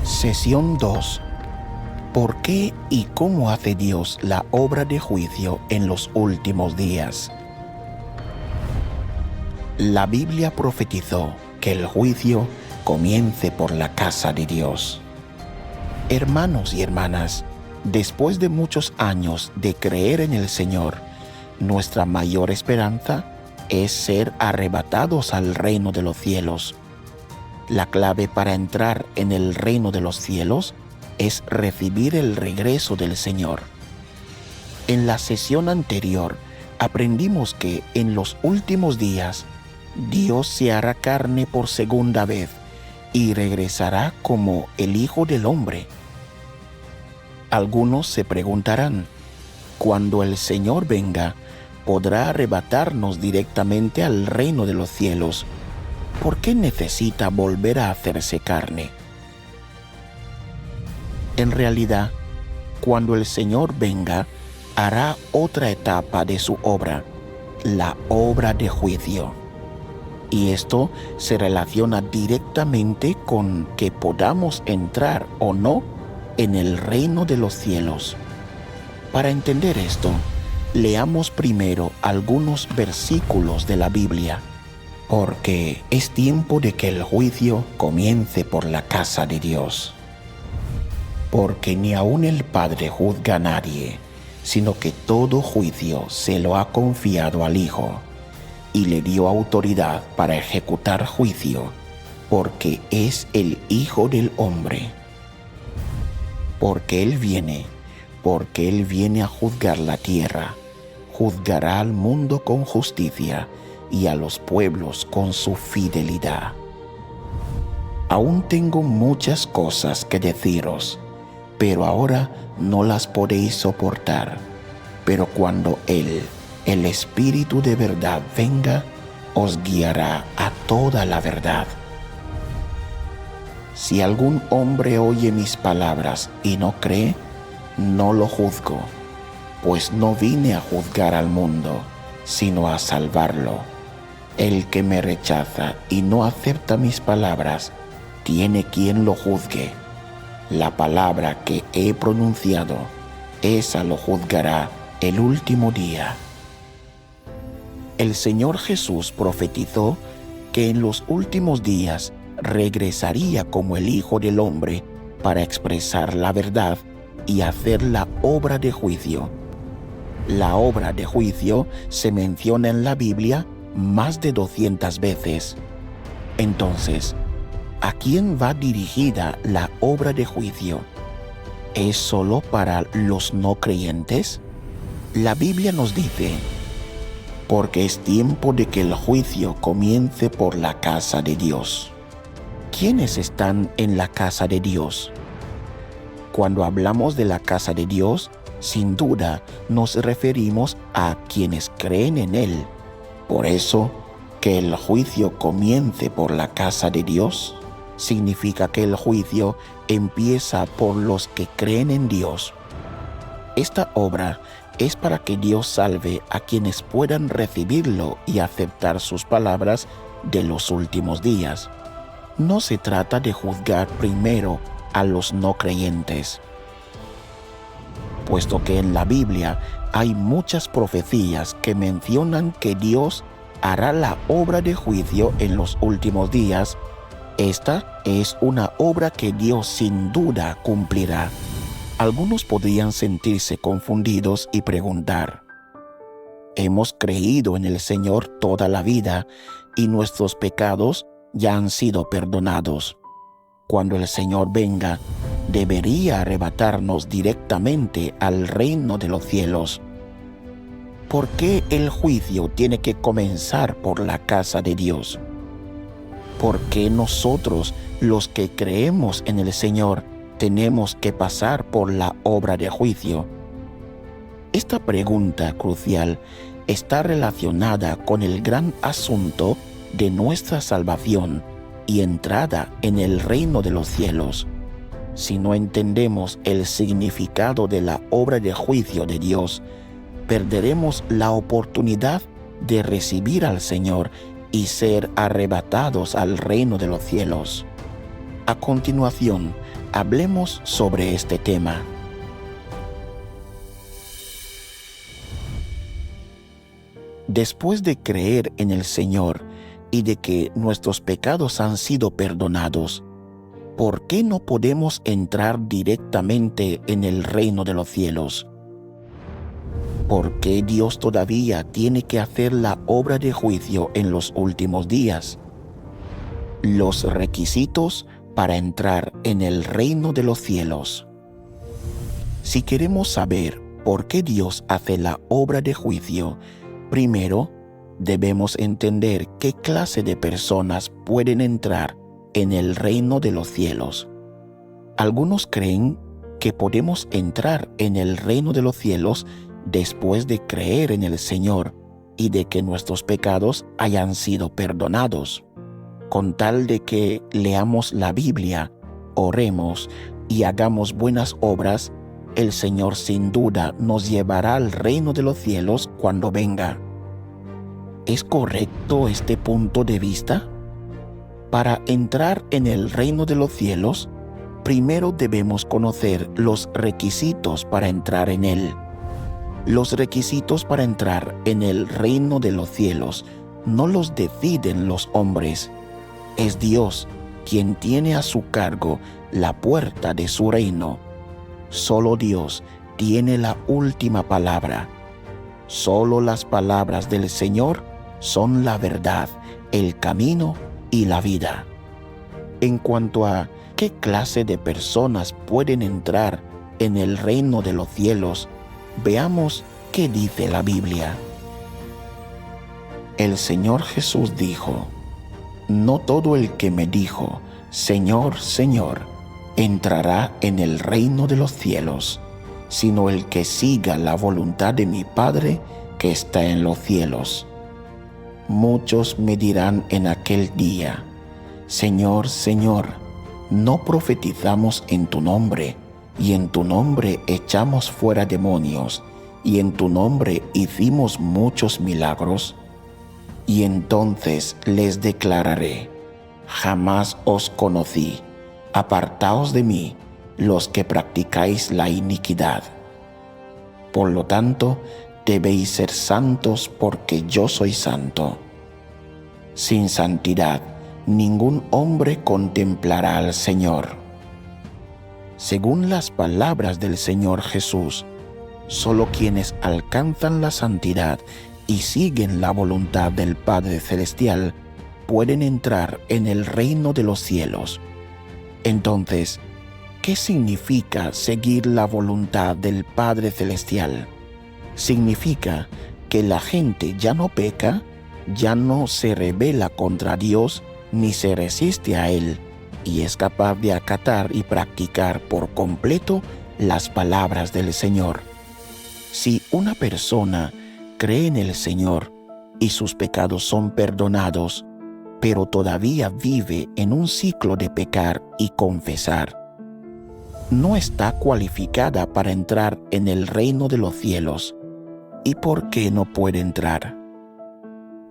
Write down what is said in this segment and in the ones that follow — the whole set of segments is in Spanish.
Sesión 2. ¿Por qué y cómo hace Dios la obra de juicio en los últimos días? La Biblia profetizó que el juicio comience por la casa de Dios. Hermanos y hermanas, después de muchos años de creer en el Señor, nuestra mayor esperanza es ser arrebatados al reino de los cielos. La clave para entrar en el reino de los cielos es recibir el regreso del Señor. En la sesión anterior aprendimos que en los últimos días Dios se hará carne por segunda vez y regresará como el Hijo del Hombre. Algunos se preguntarán, cuando el Señor venga, ¿podrá arrebatarnos directamente al reino de los cielos? ¿Por qué necesita volver a hacerse carne? En realidad, cuando el Señor venga, hará otra etapa de su obra, la obra de juicio. Y esto se relaciona directamente con que podamos entrar o no en el reino de los cielos. Para entender esto, leamos primero algunos versículos de la Biblia, porque es tiempo de que el juicio comience por la casa de Dios. Porque ni aun el Padre juzga a nadie, sino que todo juicio se lo ha confiado al Hijo, y le dio autoridad para ejecutar juicio, porque es el Hijo del Hombre. Porque Él viene a juzgar la tierra, juzgará al mundo con justicia y a los pueblos con su fidelidad. Aún tengo muchas cosas que deciros, pero ahora no las podéis soportar. Pero cuando Él, el Espíritu de verdad, venga, os guiará a toda la verdad. Si algún hombre oye mis palabras y no cree, no lo juzgo, pues no vine a juzgar al mundo, sino a salvarlo. El que me rechaza y no acepta mis palabras, tiene quien lo juzgue. La palabra que he pronunciado, esa lo juzgará el último día. El Señor Jesús profetizó que en los últimos días regresaría como el Hijo del Hombre para expresar la verdad y hacer la obra de juicio. La obra de juicio se menciona en la Biblia más de 200 veces. Entonces, ¿a quién va dirigida la obra de juicio? ¿Es solo para los no creyentes? La Biblia nos dice, porque es tiempo de que el juicio comience por la casa de Dios. ¿Quiénes están en la casa de Dios? Cuando hablamos de la casa de Dios, sin duda nos referimos a quienes creen en Él. Por eso, que el juicio comience por la casa de Dios significa que el juicio empieza por los que creen en Dios. Esta obra es para que Dios salve a quienes puedan recibirlo y aceptar sus palabras de los últimos días. No se trata de juzgar primero a los no creyentes, puesto que en la Biblia hay muchas profecías que mencionan que Dios hará la obra de juicio en los últimos días. Esta es una obra que Dios sin duda cumplirá. Algunos podrían sentirse confundidos y preguntar, hemos creído en el Señor toda la vida y nuestros pecados ya han sido perdonados. Cuando el Señor venga, debería arrebatarnos directamente al reino de los cielos. ¿Por qué el juicio tiene que comenzar por la casa de Dios? ¿Por qué nosotros, los que creemos en el Señor, tenemos que pasar por la obra de juicio? Esta pregunta crucial está relacionada con el gran asunto de nuestra salvación y entrada en el reino de los cielos. Si no entendemos el significado de la obra de juicio de Dios, perderemos la oportunidad de recibir al Señor y ser arrebatados al reino de los cielos. A continuación, hablemos sobre este tema. Después de creer en el Señor y de que nuestros pecados han sido perdonados, ¿por qué no podemos entrar directamente en el reino de los cielos? ¿Por qué Dios todavía tiene que hacer la obra de juicio en los últimos días? Los requisitos para entrar en el reino de los cielos. Si queremos saber por qué Dios hace la obra de juicio, primero debemos entender qué clase de personas pueden entrar en el reino de los cielos. Algunos creen que podemos entrar en el reino de los cielos después de creer en el Señor y de que nuestros pecados hayan sido perdonados. Con tal de que leamos la Biblia, oremos y hagamos buenas obras, el Señor sin duda nos llevará al reino de los cielos cuando venga. ¿Es correcto este punto de vista? Para entrar en el reino de los cielos, primero debemos conocer los requisitos para entrar en él. Los requisitos para entrar en el reino de los cielos no los deciden los hombres. Es Dios quien tiene a su cargo la puerta de su reino. Solo Dios tiene la última palabra. Solo las palabras del Señor son la verdad, el camino y la vida. En cuanto a qué clase de personas pueden entrar en el reino de los cielos, veamos qué dice la Biblia. El Señor Jesús dijo: «No todo el que me dijo, Señor, Señor, entrará en el reino de los cielos, sino el que siga la voluntad de mi Padre que está en los cielos. Muchos me dirán en aquel día: Señor, Señor, ¿no profetizamos en tu nombre, y en tu nombre echamos fuera demonios, y en tu nombre hicimos muchos milagros? Y entonces les declararé: jamás os conocí, apartaos de mí, los que practicáis la iniquidad. Por lo tanto, debéis ser santos porque yo soy santo. Sin santidad, ningún hombre contemplará al Señor». Según las palabras del Señor Jesús, solo quienes alcanzan la santidad y siguen la voluntad del Padre Celestial pueden entrar en el reino de los cielos. Entonces, ¿qué significa seguir la voluntad del Padre Celestial? Significa que la gente ya no peca, ya no se rebela contra Dios ni se resiste a Él, y es capaz de acatar y practicar por completo las palabras del Señor. Si una persona cree en el Señor y sus pecados son perdonados, pero todavía vive en un ciclo de pecar y confesar, no está cualificada para entrar en el reino de los cielos. ¿Y por qué no puede entrar?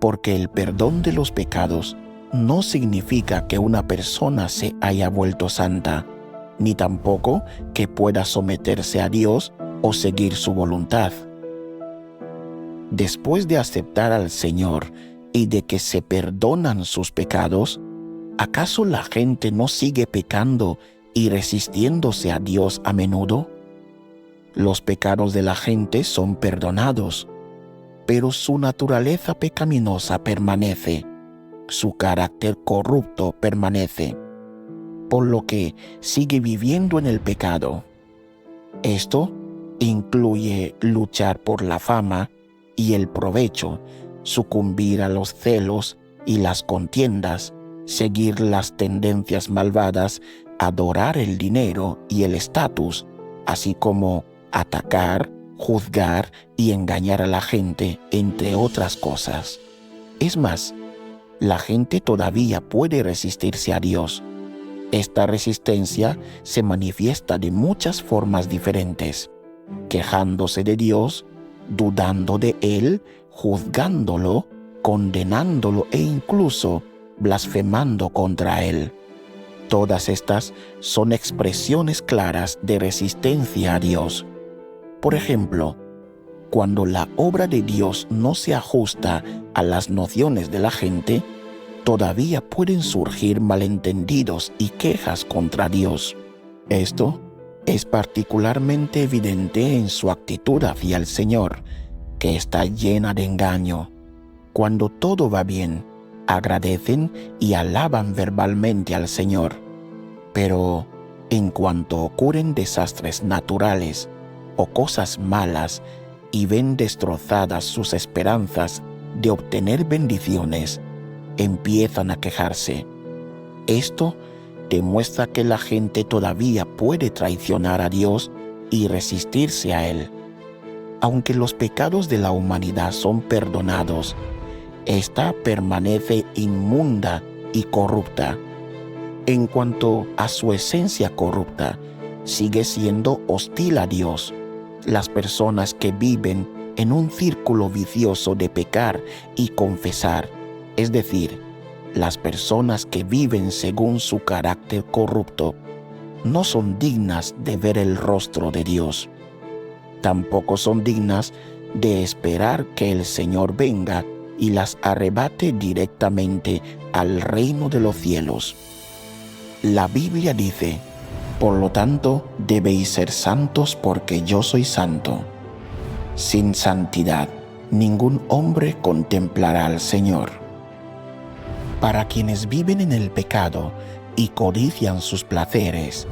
Porque el perdón de los pecados no significa que una persona se haya vuelto santa, ni tampoco que pueda someterse a Dios o seguir su voluntad. Después de aceptar al Señor y de que se perdonan sus pecados, ¿acaso la gente no sigue pecando y resistiéndose a Dios a menudo? Los pecados de la gente son perdonados, pero su naturaleza pecaminosa permanece, su carácter corrupto permanece, por lo que sigue viviendo en el pecado. Esto incluye luchar por la fama y el provecho, sucumbir a los celos y las contiendas, seguir las tendencias malvadas, adorar el dinero y el estatus, así como atacar, juzgar y engañar a la gente, entre otras cosas. Es más, la gente todavía puede resistirse a Dios. Esta resistencia se manifiesta de muchas formas diferentes: quejándose de Dios, dudando de Él, juzgándolo, condenándolo e incluso blasfemando contra Él. Todas estas son expresiones claras de resistencia a Dios. Por ejemplo, cuando la obra de Dios no se ajusta a las nociones de la gente, todavía pueden surgir malentendidos y quejas contra Dios. Esto es particularmente evidente en su actitud hacia el Señor, que está llena de engaño. Cuando todo va bien, agradecen y alaban verbalmente al Señor. Pero en cuanto ocurren desastres naturales o cosas malas y ven destrozadas sus esperanzas de obtener bendiciones, empiezan a quejarse. Esto demuestra que la gente todavía puede traicionar a Dios y resistirse a Él. Aunque los pecados de la humanidad son perdonados, ésta permanece inmunda y corrupta. En cuanto a su esencia corrupta, sigue siendo hostil a Dios. Las personas que viven en un círculo vicioso de pecar y confesar, es decir, las personas que viven según su carácter corrupto, no son dignas de ver el rostro de Dios. Tampoco son dignas de esperar que el Señor venga y las arrebate directamente al reino de los cielos. La Biblia dice: por lo tanto, debéis ser santos porque yo soy santo. Sin santidad, ningún hombre contemplará al Señor. Para quienes viven en el pecado y codician sus placeres,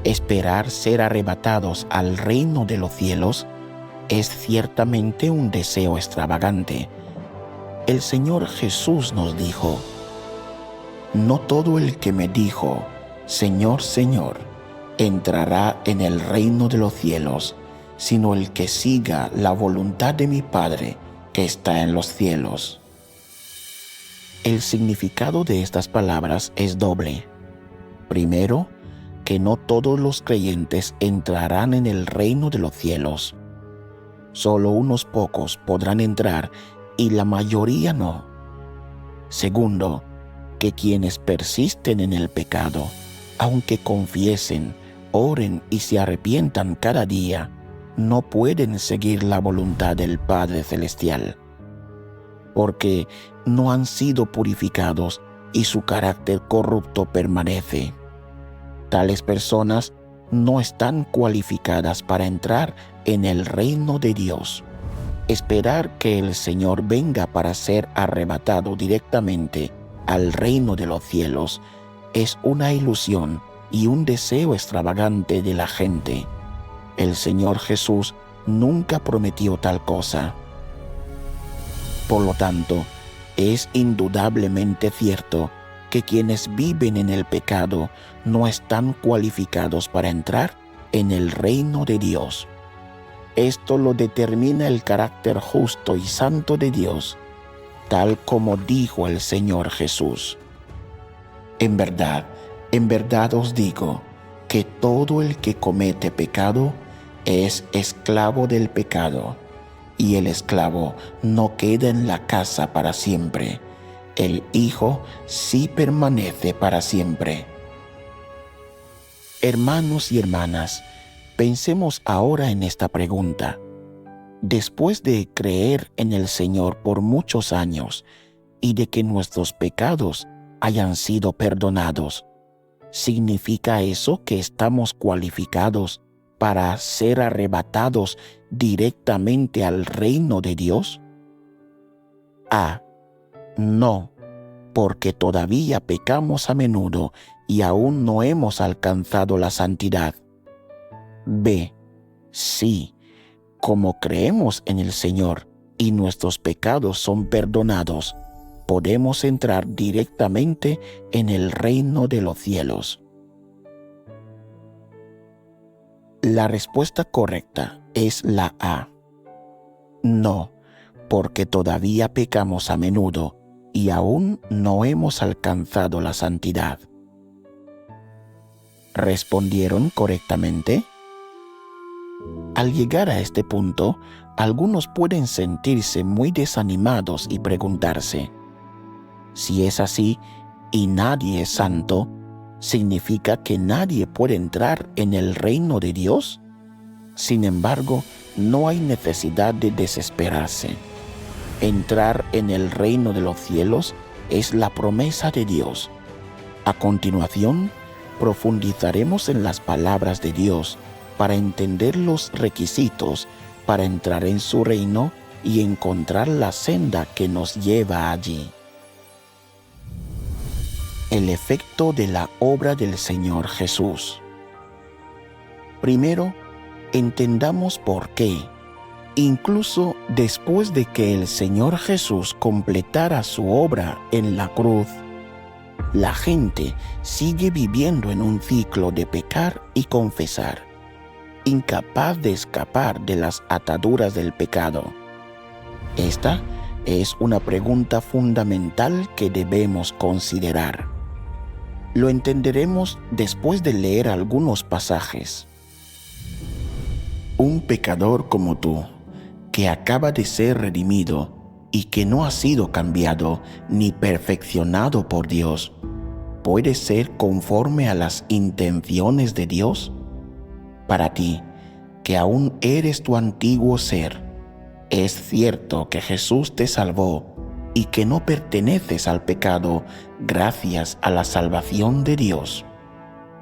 esperar ser arrebatados al reino de los cielos es ciertamente un deseo extravagante. El Señor Jesús nos dijo: no todo el que me dijo, Señor, Señor, entrará en el reino de los cielos, sino el que siga la voluntad de mi Padre que está en los cielos. El significado de estas palabras es doble. Primero, que no todos los creyentes entrarán en el reino de los cielos. Solo unos pocos podrán entrar y la mayoría no. Segundo, que quienes persisten en el pecado, aunque confiesen, oren y se arrepientan cada día, no pueden seguir la voluntad del Padre Celestial, porque no han sido purificados y su carácter corrupto permanece. Tales personas no están cualificadas para entrar en el reino de Dios. Esperar que el Señor venga para ser arrebatado directamente al reino de los cielos es una ilusión y un deseo extravagante de la gente. El Señor Jesús nunca prometió tal cosa. Por lo tanto, es indudablemente cierto que quienes viven en el pecado no están cualificados para entrar en el reino de Dios. Esto lo determina el carácter justo y santo de Dios, tal como dijo el Señor Jesús. En verdad os digo que todo el que comete pecado es esclavo del pecado, y el esclavo no queda en la casa para siempre, el Hijo sí permanece para siempre. Hermanos y hermanas, pensemos ahora en esta pregunta. Después de creer en el Señor por muchos años y de que nuestros pecados hayan sido perdonados, ¿significa eso que estamos cualificados para ser arrebatados directamente al reino de Dios? A. No, porque todavía pecamos a menudo y aún no hemos alcanzado la santidad. B. Sí, como creemos en el Señor y nuestros pecados son perdonados, podemos entrar directamente en el reino de los cielos. La respuesta correcta es la A. No, porque todavía pecamos a menudo y aún no hemos alcanzado la santidad. ¿Respondieron correctamente? Al llegar a este punto, algunos pueden sentirse muy desanimados y preguntarse: si es así y nadie es santo, ¿Significa que nadie puede entrar en el reino de Dios? Sin embargo, no hay necesidad de desesperarse. Entrar en el reino de los cielos es la promesa de Dios. A continuación, profundizaremos en las palabras de Dios para entender los requisitos para entrar en su reino y encontrar la senda que nos lleva allí. El efecto de la obra del Señor Jesús. Primero, entendamos por qué, incluso después de que el Señor Jesús completara su obra en la cruz, la gente sigue viviendo en un ciclo de pecar y confesar, incapaz de escapar de las ataduras del pecado. Esta es una pregunta fundamental que debemos considerar. Lo entenderemos después de leer algunos pasajes. Un pecador como tú, que acaba de ser redimido y que no ha sido cambiado ni perfeccionado por Dios, ¿puede ser conforme a las intenciones de Dios? Para ti, que aún eres tu antiguo ser, es cierto que Jesús te salvó y que no perteneces al pecado gracias a la salvación de Dios.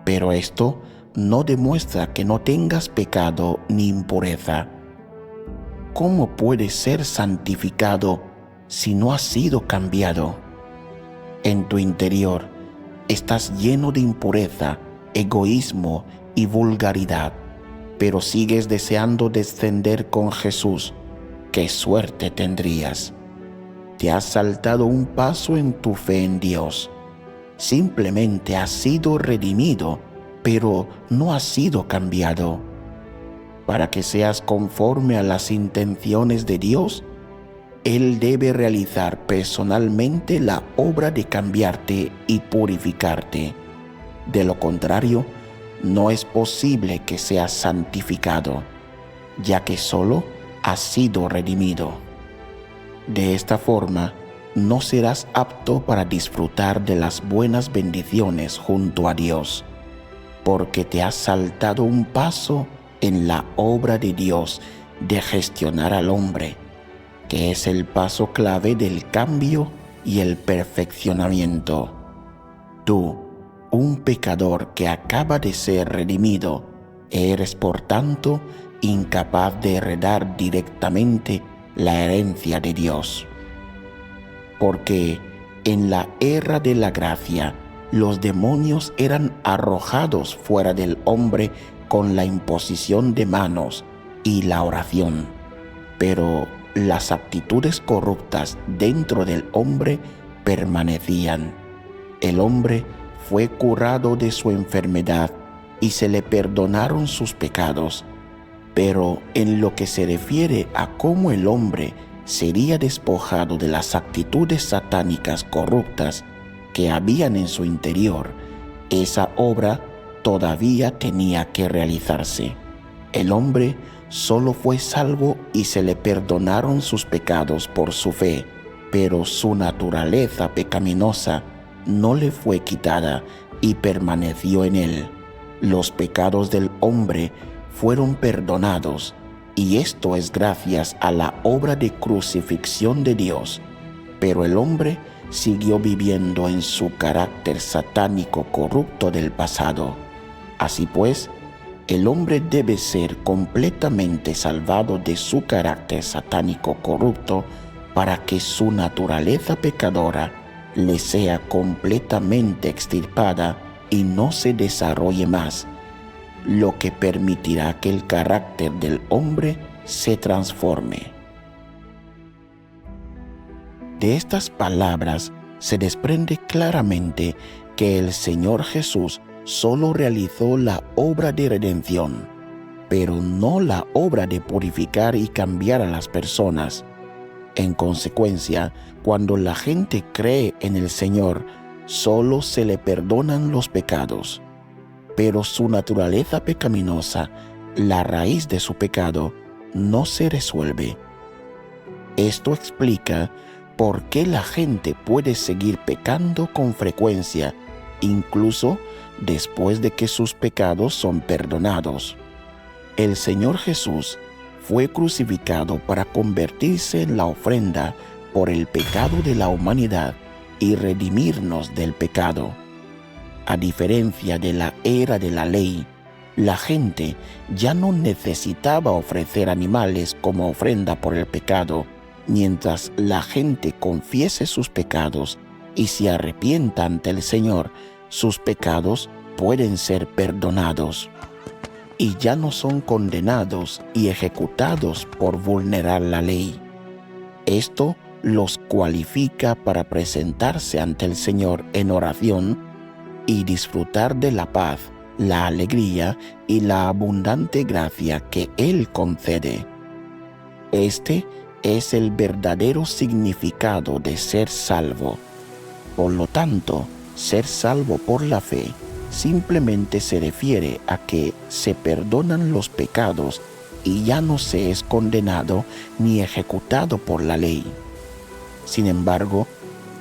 Pero esto no demuestra que no tengas pecado ni impureza. ¿Cómo puedes ser santificado si no has sido cambiado? En tu interior estás lleno de impureza, egoísmo y vulgaridad, pero sigues deseando descender con Jesús. ¡Qué suerte tendrías! Te has saltado un paso en tu fe en Dios. Simplemente has sido redimido, pero no has sido cambiado. Para que seas conforme a las intenciones de Dios, Él debe realizar personalmente la obra de cambiarte y purificarte. De lo contrario, no es posible que seas santificado, ya que solo has sido redimido. De esta forma, no serás apto para disfrutar de las buenas bendiciones junto a Dios, porque te has saltado un paso en la obra de Dios de gestionar al hombre, que es el paso clave del cambio y el perfeccionamiento. Tú, un pecador que acaba de ser redimido, eres por tanto incapaz de heredar directamente la herencia de Dios. Porque en la era de la gracia, los demonios eran arrojados fuera del hombre con la imposición de manos y la oración, pero las actitudes corruptas dentro del hombre permanecían. El hombre fue curado de su enfermedad y se le perdonaron sus pecados, pero en lo que se refiere a cómo el hombre sería despojado de las actitudes satánicas corruptas que habían en su interior, esa obra todavía tenía que realizarse. El hombre solo fue salvo y se le perdonaron sus pecados por su fe, pero su naturaleza pecaminosa no le fue quitada y permaneció en él. Los pecados del hombre fueron perdonados, y esto es gracias a la obra de crucifixión de Dios. Pero el hombre siguió viviendo en su carácter satánico corrupto del pasado. Así pues, el hombre debe ser completamente salvado de su carácter satánico corrupto para que su naturaleza pecadora le sea completamente extirpada y no se desarrolle más, lo que permitirá que el carácter del hombre se transforme. De estas palabras se desprende claramente que el Señor Jesús solo realizó la obra de redención, pero no la obra de purificar y cambiar a las personas. En consecuencia, cuando la gente cree en el Señor, solo se le perdonan los pecados, pero su naturaleza pecaminosa, la raíz de su pecado, no se resuelve. Esto explica por qué la gente puede seguir pecando con frecuencia incluso después de que sus pecados son perdonados. El Señor Jesús fue crucificado para convertirse en la ofrenda por el pecado de la humanidad y redimirnos del pecado. A diferencia de la era de la ley, la gente ya no necesitaba ofrecer animales como ofrenda por el pecado. Mientras la gente confiese sus pecados y se arrepienta ante el Señor, sus pecados pueden ser perdonados y ya no son condenados y ejecutados por vulnerar la ley. Esto los cualifica para presentarse ante el Señor en oración y disfrutar de la paz, la alegría y la abundante gracia que Él concede. Este es el verdadero significado de ser salvo. Por lo tanto, ser salvo por la fe simplemente se refiere a que se perdonan los pecados y ya no se es condenado ni ejecutado por la ley. Sin embargo,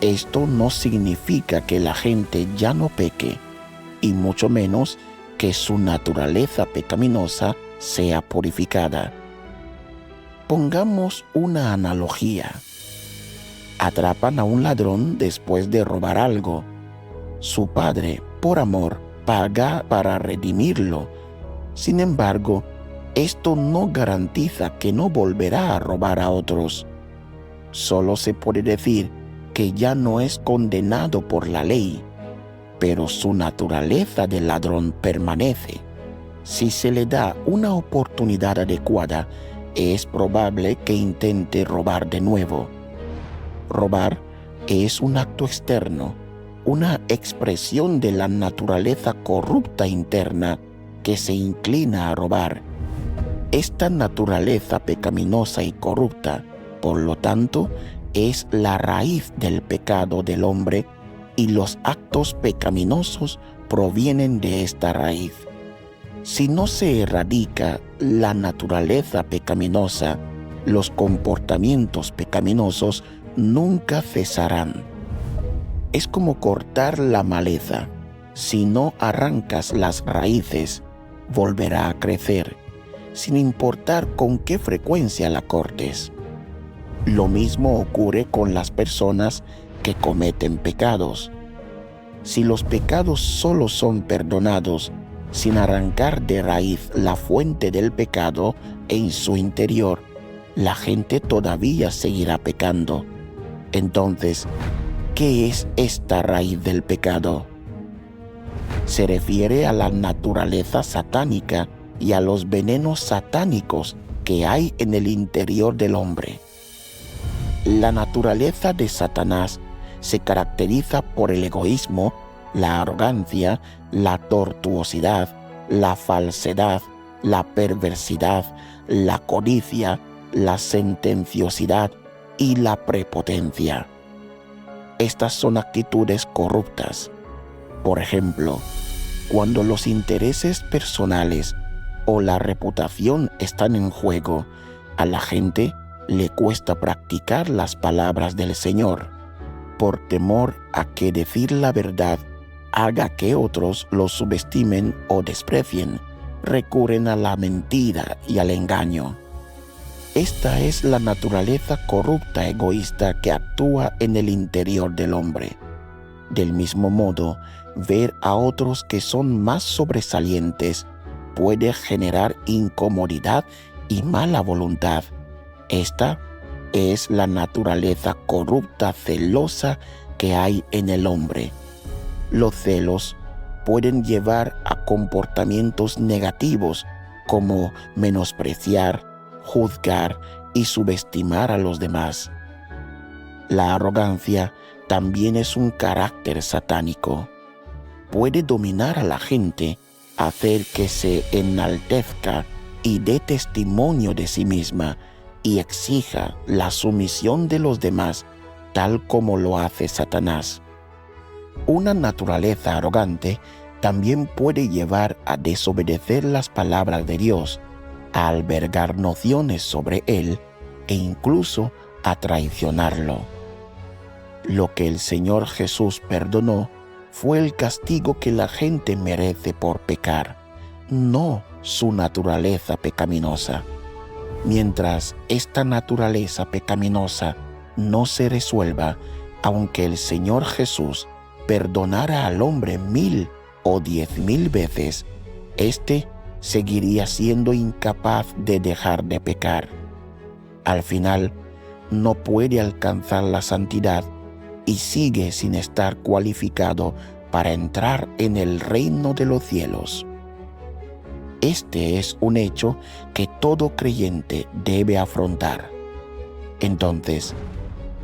esto no significa que la gente ya no peque, y mucho menos que su naturaleza pecaminosa sea purificada. Pongamos una analogía. Atrapan a un ladrón después de robar algo. Su padre, por amor, paga para redimirlo. Sin embargo, esto no garantiza que no volverá a robar a otros. Solo se puede decir que ya no es condenado por la ley, pero su naturaleza de ladrón permanece. Si se le da una oportunidad adecuada, es probable que intente robar de nuevo. Robar es un acto externo, una expresión de la naturaleza corrupta interna que se inclina a robar. Esta naturaleza pecaminosa y corrupta, por lo tanto, es la raíz del pecado del hombre y los actos pecaminosos provienen de esta raíz. Si no se erradica la naturaleza pecaminosa, los comportamientos pecaminosos nunca cesarán. Es como cortar la maleza. Si no arrancas las raíces, volverá a crecer, sin importar con qué frecuencia la cortes. Lo mismo ocurre con las personas que cometen pecados. Si los pecados solo son perdonados sin arrancar de raíz la fuente del pecado en su interior, la gente todavía seguirá pecando. Entonces, ¿qué es esta raíz del pecado? Se refiere a la naturaleza satánica y a los venenos satánicos que hay en el interior del hombre. La naturaleza de Satanás se caracteriza por el egoísmo, la arrogancia, la tortuosidad, la falsedad, la perversidad, la codicia, la sentenciosidad y la prepotencia. Estas son actitudes corruptas. Por ejemplo, cuando los intereses personales o la reputación están en juego, a la gente le cuesta practicar las palabras del Señor, por temor a que decir la verdad haga que otros los subestimen o desprecien. Recurren a la mentira y al engaño. Esta es la naturaleza corrupta egoísta que actúa en el interior del hombre. Del mismo modo, ver a otros que son más sobresalientes puede generar incomodidad y mala voluntad. Esta es la naturaleza corrupta celosa que hay en el hombre. Los celos pueden llevar a comportamientos negativos como menospreciar, juzgar y subestimar a los demás. La arrogancia también es un carácter satánico. Puede dominar a la gente, hacer que se enaltezca y dé testimonio de sí misma y exija la sumisión de los demás, tal como lo hace Satanás. Una naturaleza arrogante también puede llevar a desobedecer las palabras de Dios, a albergar nociones sobre Él e incluso a traicionarlo. Lo que el Señor Jesús perdonó fue el castigo que la gente merece por pecar, no su naturaleza pecaminosa. Mientras esta naturaleza pecaminosa no se resuelva, aunque el Señor Jesús perdonara al hombre 1000 o 10,000 veces, éste seguiría siendo incapaz de dejar de pecar. Al final, no puede alcanzar la santidad y sigue sin estar cualificado para entrar en el reino de los cielos. Este es un hecho que todo creyente debe afrontar. Entonces,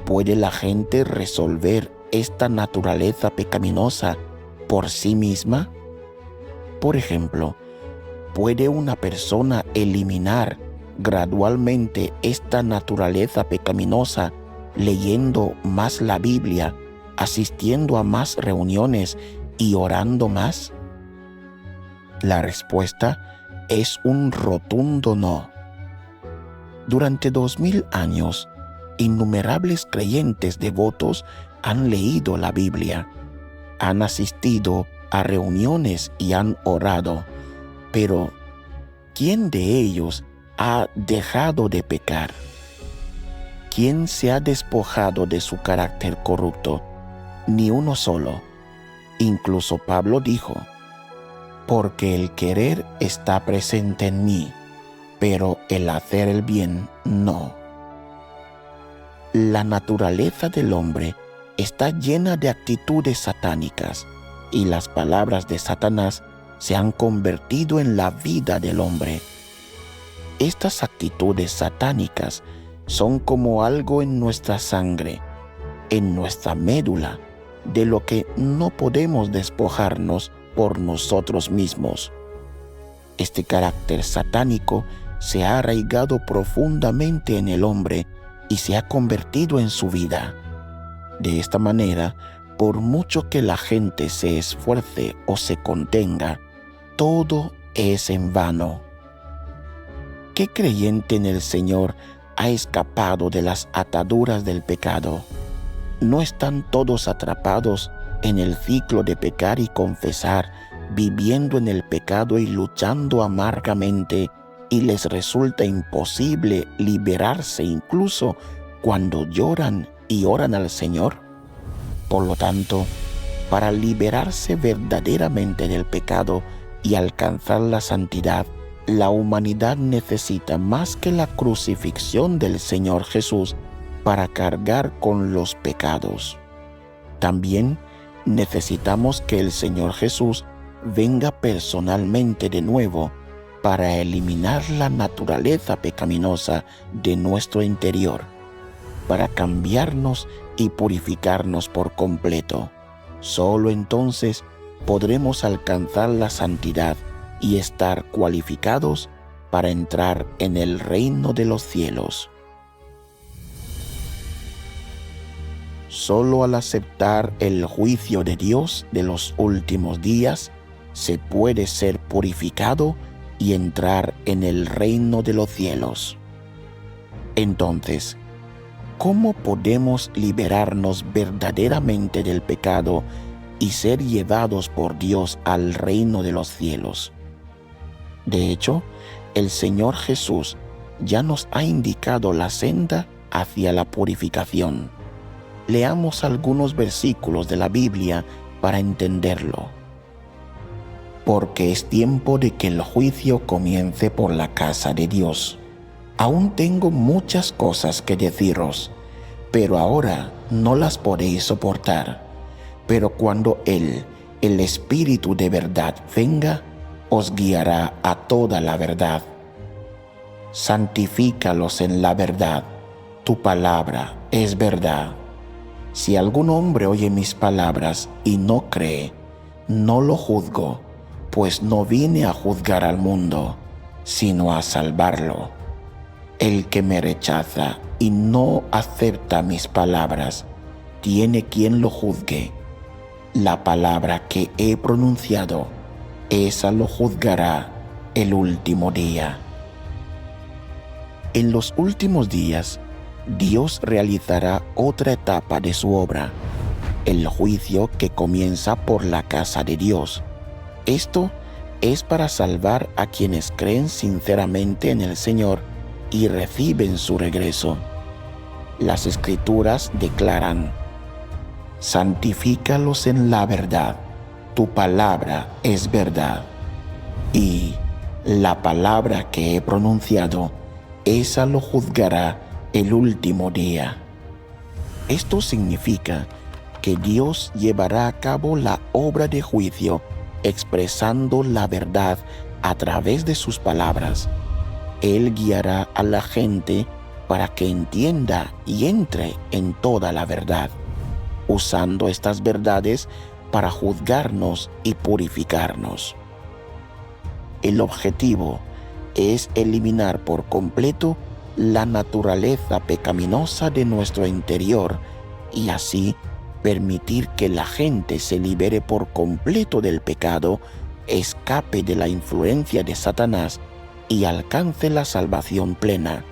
¿puede la gente resolver esta naturaleza pecaminosa por sí misma? Por ejemplo, ¿puede una persona eliminar gradualmente esta naturaleza pecaminosa leyendo más la Biblia, asistiendo a más reuniones y orando más? La respuesta es un rotundo no. Durante 2000 años, innumerables creyentes devotos han leído la Biblia, han asistido a reuniones y han orado, pero ¿quién de ellos ha dejado de pecar? ¿Quién se ha despojado de su carácter corrupto? Ni uno solo. Incluso Pablo dijo: porque el querer está presente en mí, pero el hacer el bien no. La naturaleza del hombre está llena de actitudes satánicas, y las palabras de Satanás se han convertido en la vida del hombre. Estas actitudes satánicas son como algo en nuestra sangre, en nuestra médula, de lo que no podemos despojarnos por nosotros mismos. Este carácter satánico se ha arraigado profundamente en el hombre y se ha convertido en su vida. De esta manera, por mucho que la gente se esfuerce o se contenga, todo es en vano. ¿Qué creyente en el Señor ha escapado de las ataduras del pecado? ¿No están todos atrapados en el ciclo de pecar y confesar, viviendo en el pecado y luchando amargamente, y les resulta imposible liberarse incluso cuando lloran y oran al Señor? Por lo tanto, para liberarse verdaderamente del pecado y alcanzar la santidad, la humanidad necesita más que la crucifixión del Señor Jesús para cargar con los pecados. También necesitamos que el Señor Jesús venga personalmente de nuevo para eliminar la naturaleza pecaminosa de nuestro interior, para cambiarnos y purificarnos por completo. Solo entonces podremos alcanzar la santidad y estar cualificados para entrar en el reino de los cielos. Solo al aceptar el juicio de Dios de los últimos días se puede ser purificado y entrar en el reino de los cielos. Entonces, ¿cómo podemos liberarnos verdaderamente del pecado y ser llevados por Dios al reino de los cielos? De hecho, el Señor Jesús ya nos ha indicado la senda hacia la purificación. Leamos algunos versículos de la Biblia para entenderlo. Porque es tiempo de que el juicio comience por la casa de Dios. Aún tengo muchas cosas que deciros, pero ahora no las podéis soportar. Pero cuando Él, el Espíritu de verdad, venga, os guiará a toda la verdad. Santifícalos en la verdad. Tu palabra es verdad. Si algún hombre oye mis palabras y no cree, no lo juzgo, pues no vine a juzgar al mundo, sino a salvarlo. El que me rechaza y no acepta mis palabras, tiene quien lo juzgue. La palabra que he pronunciado, esa lo juzgará el último día. En los últimos días, Dios realizará otra etapa de su obra. el juicio que comienza por la casa de Dios. Esto es para salvar a quienes creen sinceramente en el Señor y reciben su regreso. Las Escrituras declaran: santifícalos en la verdad, tu palabra es verdad. Y la palabra que he pronunciado, esa lo juzgará el último día. Esto significa que Dios llevará a cabo la obra de juicio expresando la verdad a través de sus palabras. Él guiará a la gente para que entienda y entre en toda la verdad, usando estas verdades para juzgarnos y purificarnos. El objetivo es eliminar por completo la naturaleza pecaminosa de nuestro interior y así permitir que la gente se libere por completo del pecado, escape de la influencia de Satanás y alcance la salvación plena.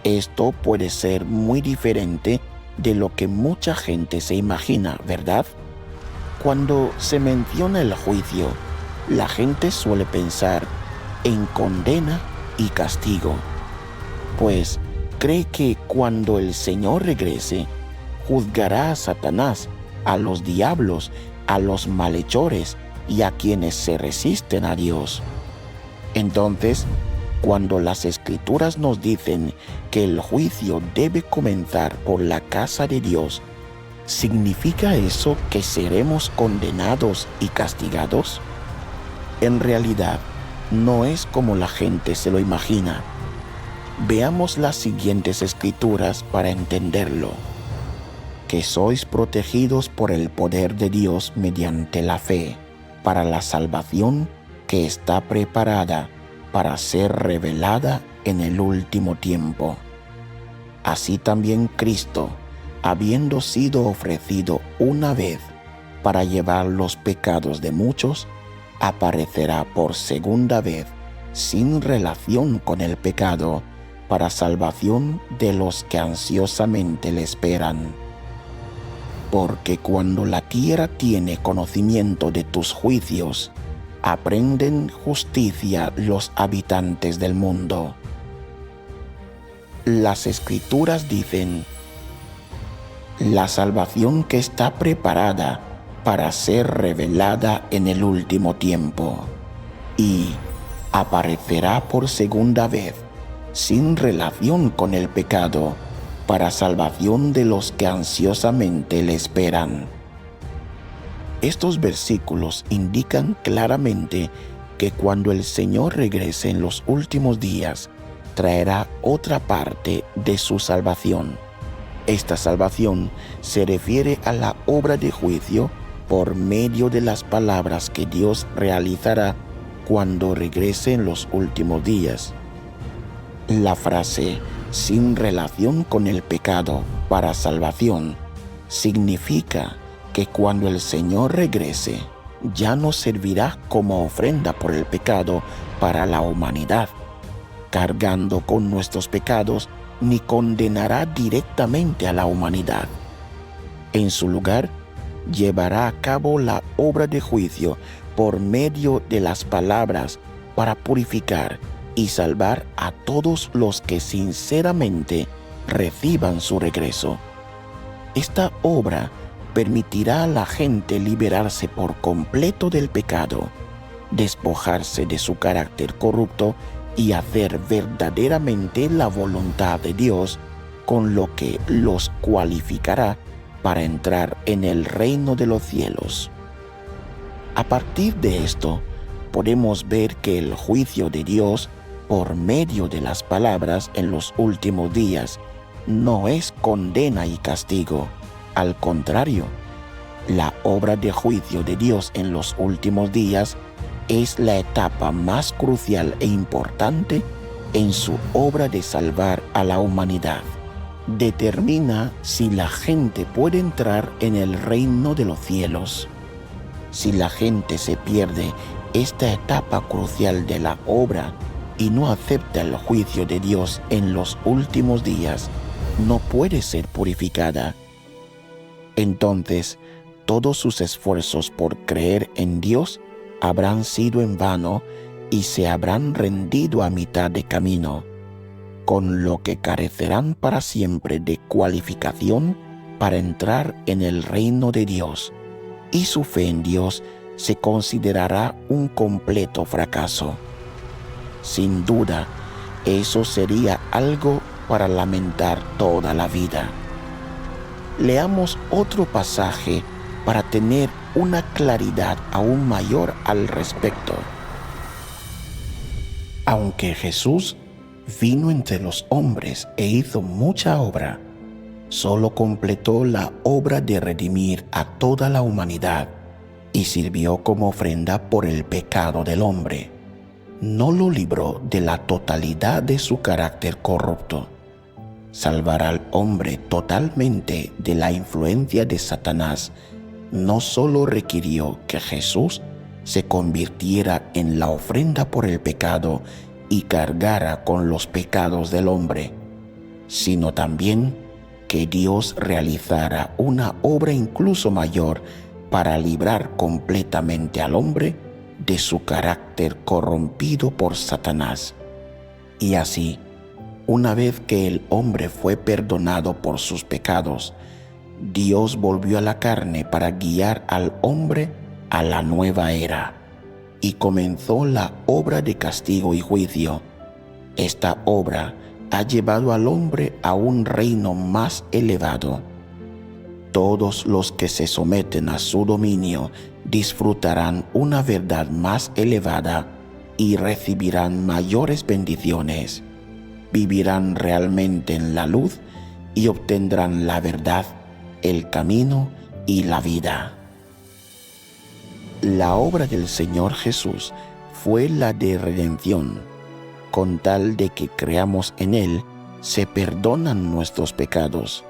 Esto puede ser muy diferente de lo que mucha gente se imagina, ¿verdad? Cuando se menciona el juicio, la gente suele pensar en condena y castigo, pues cree que cuando el Señor regrese, juzgará a Satanás, a los diablos, a los malhechores y a quienes se resisten a Dios. Entonces, cuando las Escrituras nos dicen que el juicio debe comenzar por la casa de Dios, ¿significa eso que seremos condenados y castigados? En realidad, no es como la gente se lo imagina. Veamos las siguientes Escrituras para entenderlo. Que sois protegidos por el poder de Dios mediante la fe, para la salvación que está preparada para ser revelada en el último tiempo. Así también Cristo, habiendo sido ofrecido una vez para llevar los pecados de muchos, aparecerá por segunda vez sin relación con el pecado, para salvación de los que ansiosamente le esperan. Porque cuando la tierra tiene conocimiento de tus juicios, aprenden justicia los habitantes del mundo. Las Escrituras dicen: la salvación que está preparada para ser revelada en el último tiempo, y aparecerá por segunda vez, sin relación con el pecado, para salvación de los que ansiosamente le esperan. Estos versículos indican claramente que cuando el Señor regrese en los últimos días, traerá otra parte de su salvación. Esta salvación se refiere a la obra de juicio por medio de las palabras que Dios realizará cuando regrese en los últimos días. La frase sin relación con el pecado para salvación significa que cuando el Señor regrese, ya no servirá como ofrenda por el pecado para la humanidad, cargando con nuestros pecados, ni condenará directamente a la humanidad. En su lugar, llevará a cabo la obra de juicio por medio de las palabras para purificar y salvar a todos los que sinceramente reciban su regreso. Esta obra permitirá a la gente liberarse por completo del pecado, despojarse de su carácter corrupto y hacer verdaderamente la voluntad de Dios, con lo que los cualificará para entrar en el reino de los cielos. A partir de esto, podemos ver que el juicio de Dios por medio de las palabras en los últimos días no es condena y castigo. Al contrario, la obra de juicio de Dios en los últimos días es la etapa más crucial e importante en su obra de salvar a la humanidad. Determina si la gente puede entrar en el reino de los cielos. Si la gente se pierde esta etapa crucial de la obra y no acepta el juicio de Dios en los últimos días, no puede ser purificada. Entonces, todos sus esfuerzos por creer en Dios habrán sido en vano y se habrán rendido a mitad de camino, con lo que carecerán para siempre de cualificación para entrar en el reino de Dios, y su fe en Dios se considerará un completo fracaso. Sin duda, eso sería algo para lamentar toda la vida. Leamos otro pasaje para tener una claridad aún mayor al respecto. Aunque Jesús vino entre los hombres e hizo mucha obra, solo completó la obra de redimir a toda la humanidad y sirvió como ofrenda por el pecado del hombre. No lo libró de la totalidad de su carácter corrupto. Salvar al hombre totalmente de la influencia de Satanás no solo requirió que Jesús se convirtiera en la ofrenda por el pecado y cargara con los pecados del hombre, sino también que Dios realizara una obra incluso mayor para librar completamente al hombre de su carácter corrompido por Satanás. Y así, una vez que el hombre fue perdonado por sus pecados, Dios volvió a la carne para guiar al hombre a la nueva era y comenzó la obra de castigo y juicio. Esta obra ha llevado al hombre a un reino más elevado. Todos los que se someten a su dominio disfrutarán una verdad más elevada y recibirán mayores bendiciones. Vivirán realmente en la luz y obtendrán la verdad, el camino y la vida. La obra del Señor Jesús fue la de redención. Con tal de que creamos en Él, se perdonan nuestros pecados.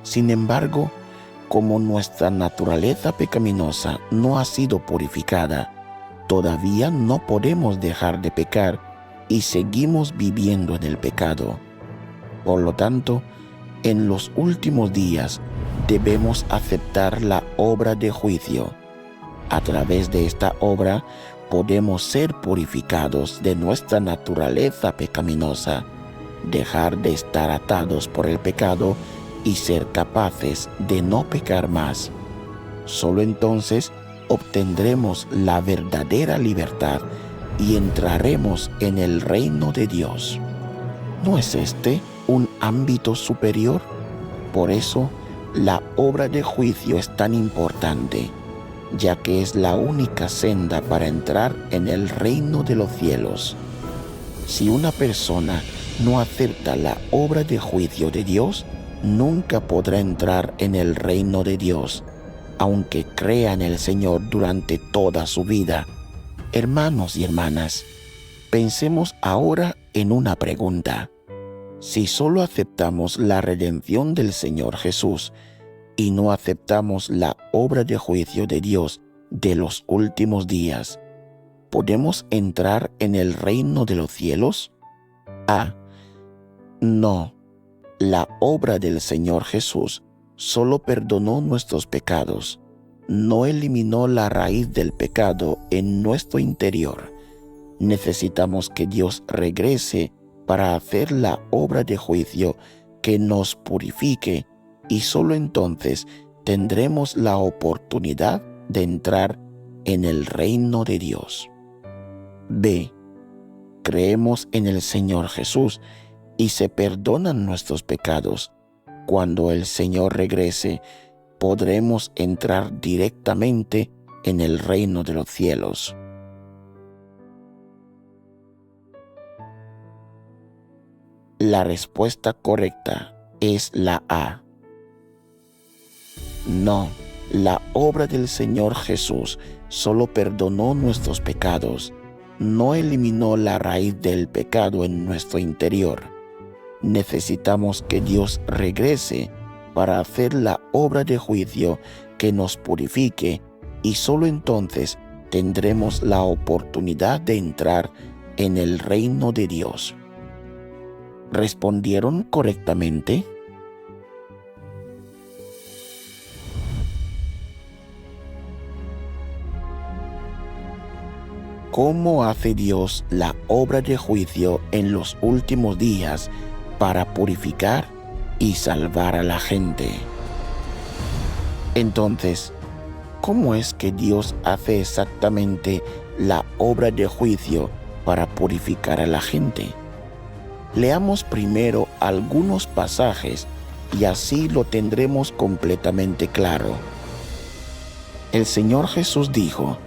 Sin embargo, como nuestra naturaleza pecaminosa no ha sido purificada, todavía no podemos dejar de pecar y seguimos viviendo en el pecado. Por lo tanto, en los últimos días debemos aceptar la obra de juicio. A través de esta obra podemos ser purificados de nuestra naturaleza pecaminosa, dejar de estar atados por el pecado y ser capaces de no pecar más. Solo entonces obtendremos la verdadera libertad y entraremos en el reino de Dios. ¿No es este un ámbito superior? Por eso, la obra de juicio es tan importante, ya que es la única senda para entrar en el reino de los cielos. Si una persona no acepta la obra de juicio de Dios, nunca podrá entrar en el reino de Dios, aunque crea en el Señor durante toda su vida. Hermanos y hermanas, pensemos ahora en una pregunta. Si solo aceptamos la redención del Señor Jesús y no aceptamos la obra de juicio de Dios de los últimos días, ¿podemos entrar en el reino de los cielos? No. La obra del Señor Jesús solo perdonó nuestros pecados, no eliminó la raíz del pecado en nuestro interior. Necesitamos que Dios regrese para hacer la obra de juicio que nos purifique, y solo entonces tendremos la oportunidad de entrar en el reino de Dios. B. Creemos en el Señor Jesús y se perdonan nuestros pecados. Cuando el Señor regrese, podremos entrar directamente en el reino de los cielos. La respuesta correcta es la A. No, la obra del Señor Jesús solo perdonó nuestros pecados, no eliminó la raíz del pecado en nuestro interior. Necesitamos que Dios regrese para hacer la obra de juicio que nos purifique, y solo entonces tendremos la oportunidad de entrar en el reino de Dios. ¿Respondieron correctamente? ¿Cómo hace Dios la obra de juicio en los últimos días para purificar y salvar a la gente? Entonces, ¿cómo es que Dios hace exactamente la obra de juicio para purificar a la gente? Leamos primero algunos pasajes y así lo tendremos completamente claro. El Señor Jesús dijo: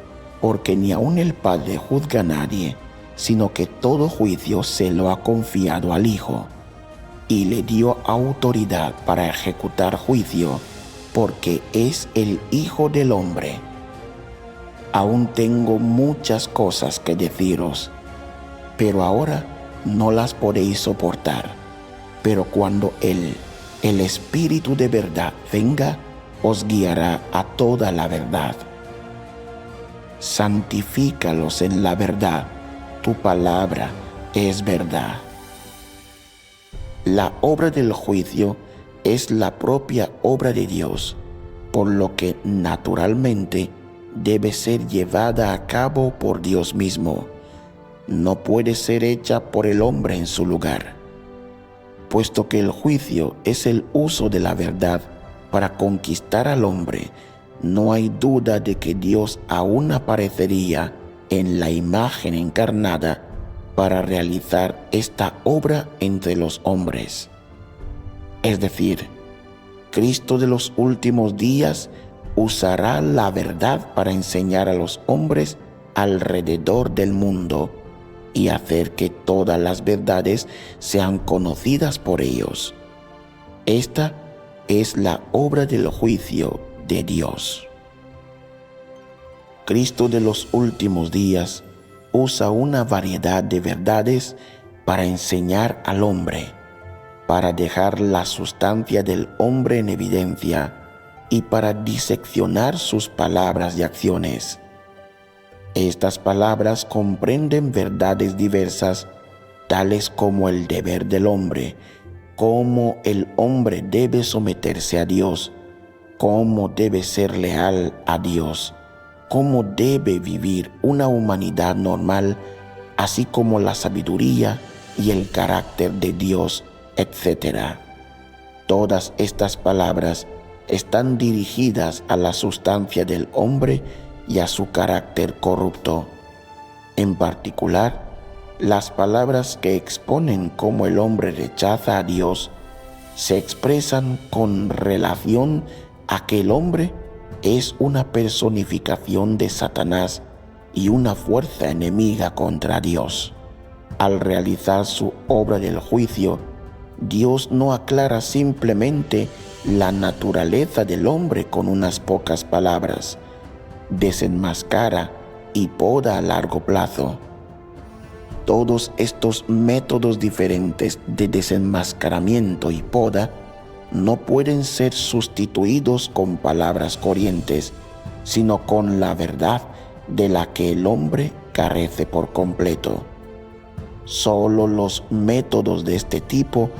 porque ni aun el Padre juzga a nadie, sino que todo juicio se lo ha confiado al Hijo, y le dio autoridad para ejecutar juicio, porque es el Hijo del Hombre. Aún tengo muchas cosas que deciros, pero ahora no las podéis soportar. Pero cuando Él, el Espíritu de verdad, venga, os guiará a toda la verdad. Santifícalos en la verdad, tu palabra es verdad. La obra del juicio es la propia obra de Dios, por lo que naturalmente debe ser llevada a cabo por Dios mismo. No puede ser hecha por el hombre en su lugar, puesto que el juicio es el uso de la verdad para conquistar al hombre. No hay duda de que Dios aún aparecería en la imagen encarnada para realizar esta obra entre los hombres. Es decir, Cristo de los últimos días usará la verdad para enseñar a los hombres alrededor del mundo y hacer que todas las verdades sean conocidas por ellos. Esta es la obra del juicio de Dios. Cristo de los últimos días usa una variedad de verdades para enseñar al hombre, para dejar la sustancia del hombre en evidencia y para diseccionar sus palabras y acciones. Estas palabras comprenden verdades diversas, tales como el deber del hombre, cómo el hombre debe someterse a Dios, cómo debe ser leal a Dios, cómo debe vivir una humanidad normal, así como la sabiduría y el carácter de Dios, etc. Todas estas palabras están dirigidas a la sustancia del hombre y a su carácter corrupto. En particular, las palabras que exponen cómo el hombre rechaza a Dios se expresan con relación a que el hombre es una personificación de Satanás y una fuerza enemiga contra Dios. Al realizar su obra del juicio, Dios no aclara simplemente la naturaleza del hombre con unas pocas palabras, desenmascara y poda a largo plazo. Todos estos métodos diferentes de desenmascaramiento y poda no pueden ser sustituidos con palabras corrientes, sino con la verdad de la que el hombre carece por completo. Solo los métodos de este tipo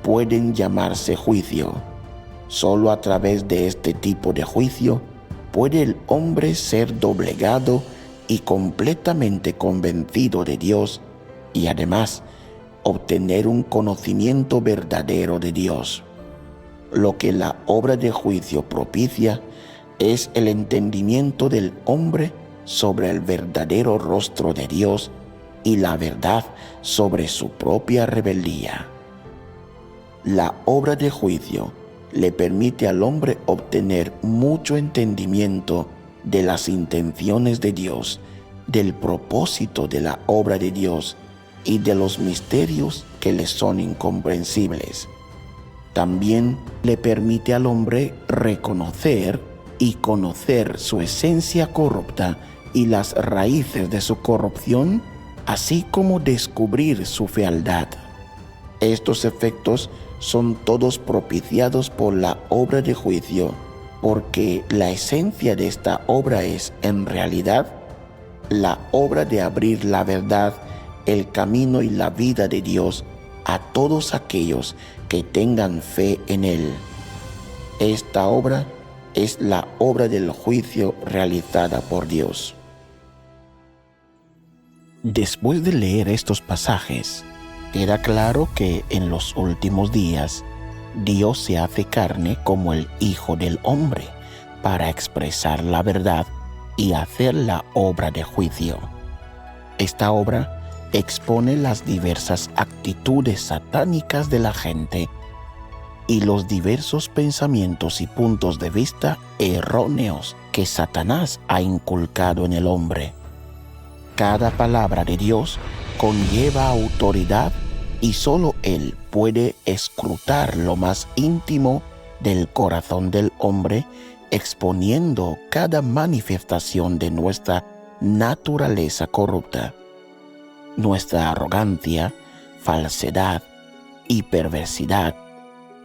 pueden llamarse juicio. Solo a través de este tipo de juicio puede el hombre ser doblegado y completamente convencido de Dios y además obtener un conocimiento verdadero de Dios. Lo que la obra de juicio propicia es el entendimiento del hombre sobre el verdadero rostro de Dios y la verdad sobre su propia rebeldía. La obra de juicio le permite al hombre obtener mucho entendimiento de las intenciones de Dios, del propósito de la obra de Dios y de los misterios que le son incomprensibles. También le permite al hombre reconocer y conocer su esencia corrupta y las raíces de su corrupción, así como descubrir su fealdad. Estos efectos son todos propiciados por la obra de juicio, porque la esencia de esta obra es, en realidad, la obra de abrir la verdad, el camino y la vida de Dios a todos aquellos que tengan fe en Él. Esta obra es la obra del juicio realizada por Dios. Después de leer estos pasajes, queda claro que en los últimos días Dios se hace carne como el Hijo del Hombre para expresar la verdad y hacer la obra de juicio. Esta obra expone las diversas actitudes satánicas de la gente y los diversos pensamientos y puntos de vista erróneos que Satanás ha inculcado en el hombre. Cada palabra de Dios conlleva autoridad y solo Él puede escrutar lo más íntimo del corazón del hombre, exponiendo cada manifestación de nuestra naturaleza corrupta, nuestra arrogancia, falsedad y perversidad.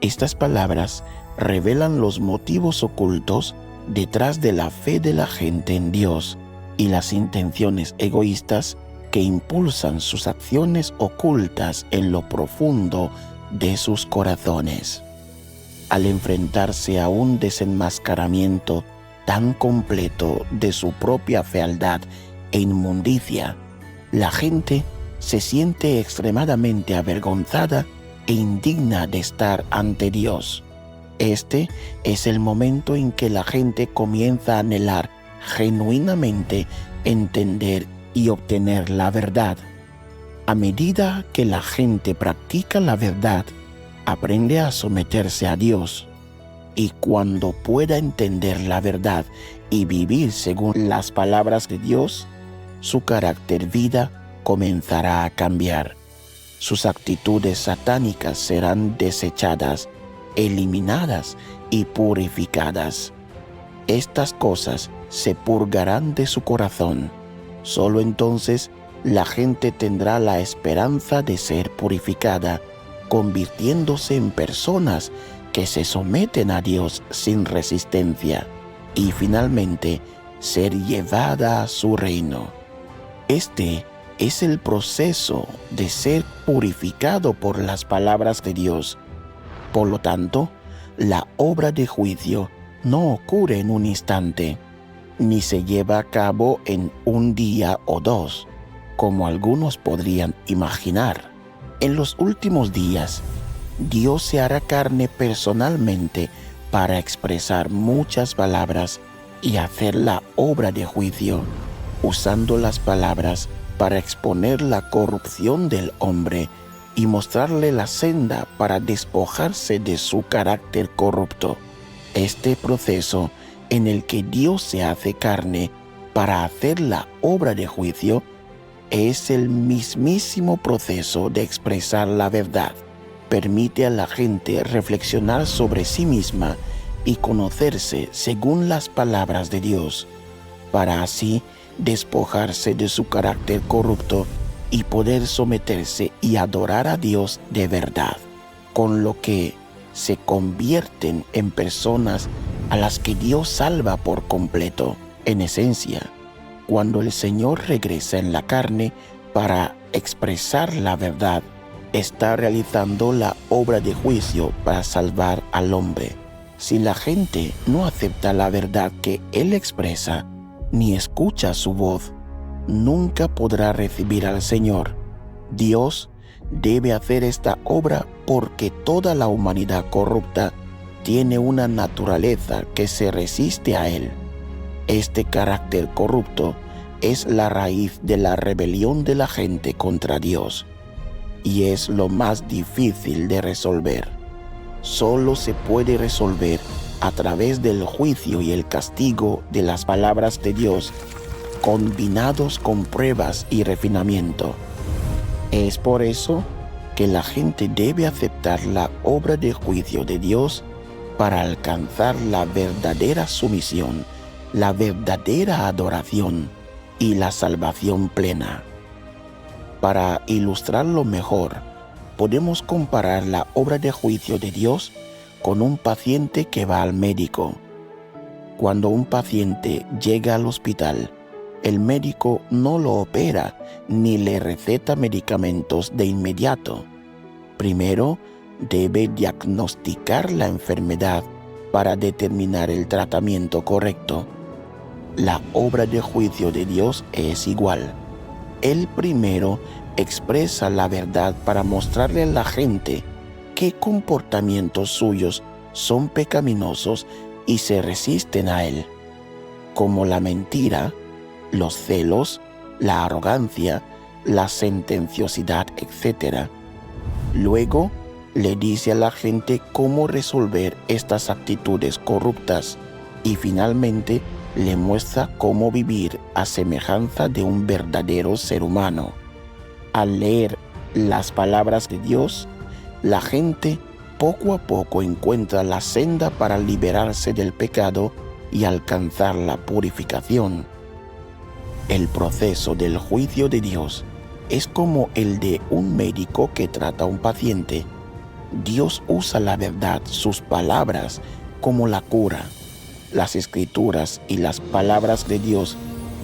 Estas palabras revelan los motivos ocultos detrás de la fe de la gente en Dios y las intenciones egoístas que impulsan sus acciones ocultas en lo profundo de sus corazones. Al enfrentarse a un desenmascaramiento tan completo de su propia fealdad e inmundicia, la gente se siente extremadamente avergonzada e indigna de estar ante Dios. Este es el momento en que la gente comienza a anhelar genuinamente entender y obtener la verdad. A medida que la gente practica la verdad, aprende a someterse a Dios, y cuando pueda entender la verdad y vivir según las palabras de Dios, su carácter vida comenzará a cambiar. Sus actitudes satánicas serán desechadas, eliminadas y purificadas. Estas cosas se purgarán de su corazón. Solo entonces la gente tendrá la esperanza de ser purificada, convirtiéndose en personas que se someten a Dios sin resistencia y finalmente ser llevada a su reino. Este es el proceso de ser purificado por las palabras de Dios. Por lo tanto, la obra de juicio no ocurre en un instante, ni se lleva a cabo en un día o dos, como algunos podrían imaginar. En los últimos días, Dios se hará carne personalmente para expresar muchas palabras y hacer la obra de juicio, usando las palabras para exponer la corrupción del hombre y mostrarle la senda para despojarse de su carácter corrupto. Este proceso en el que Dios se hace carne para hacer la obra de juicio es el mismísimo proceso de expresar la verdad. Permite a la gente reflexionar sobre sí misma y conocerse según las palabras de Dios, para así despojarse de su carácter corrupto y poder someterse y adorar a Dios de verdad, con lo que se convierten en personas a las que Dios salva por completo. En esencia, cuando el Señor regresa en la carne para expresar la verdad, está realizando la obra de juicio para salvar al hombre. Si la gente no acepta la verdad que Él expresa, ni escucha su voz, nunca podrá recibir al Señor. Dios debe hacer esta obra porque toda la humanidad corrupta tiene una naturaleza que se resiste a Él. Este carácter corrupto es la raíz de la rebelión de la gente contra Dios y es lo más difícil de resolver. Solo se puede resolver a través del juicio y el castigo de las palabras de Dios, combinados con pruebas y refinamiento. Es por eso que la gente debe aceptar la obra de juicio de Dios para alcanzar la verdadera sumisión, la verdadera adoración y la salvación plena. Para ilustrarlo mejor, podemos comparar la obra de juicio de Dios con un paciente que va al médico. Cuando un paciente llega al hospital, el médico no lo opera ni le receta medicamentos de inmediato. Primero, debe diagnosticar la enfermedad para determinar el tratamiento correcto. La obra de juicio de Dios es igual. Él primero expresa la verdad para mostrarle a la gente qué comportamientos suyos son pecaminosos y se resisten a Él, como la mentira, los celos, la arrogancia, la sentenciosidad, etc. Luego, le dice a la gente cómo resolver estas actitudes corruptas y finalmente le muestra cómo vivir a semejanza de un verdadero ser humano. Al leer las palabras de Dios, la gente poco a poco encuentra la senda para liberarse del pecado y alcanzar la purificación. El proceso del juicio de Dios es como el de un médico que trata a un paciente. Dios usa la verdad, sus palabras, como la cura. Las Escrituras y las palabras de Dios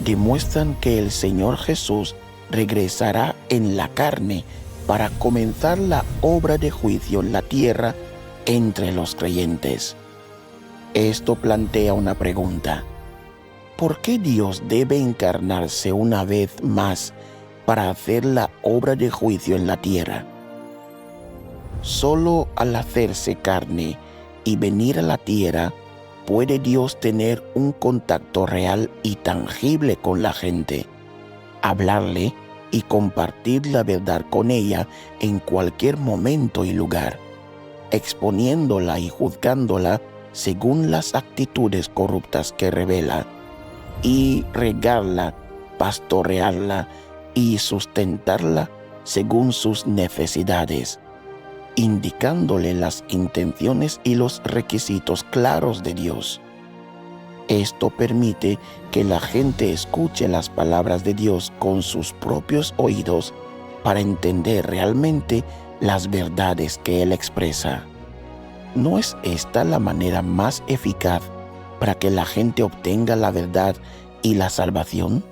demuestran que el Señor Jesús regresará en la carne para comenzar la obra de juicio en la tierra entre los creyentes. Esto plantea una pregunta. ¿Por qué Dios debe encarnarse una vez más para hacer la obra de juicio en la tierra? Solo al hacerse carne y venir a la tierra, puede Dios tener un contacto real y tangible con la gente, hablarle y compartir la verdad con ella en cualquier momento y lugar, exponiéndola y juzgándola según las actitudes corruptas que revela, y regarla, pastorearla y sustentarla según sus necesidades, indicándole las intenciones y los requisitos claros de Dios. Esto permite que la gente escuche las palabras de Dios con sus propios oídos para entender realmente las verdades que Él expresa. ¿No es esta la manera más eficaz para que la gente obtenga la verdad y la salvación?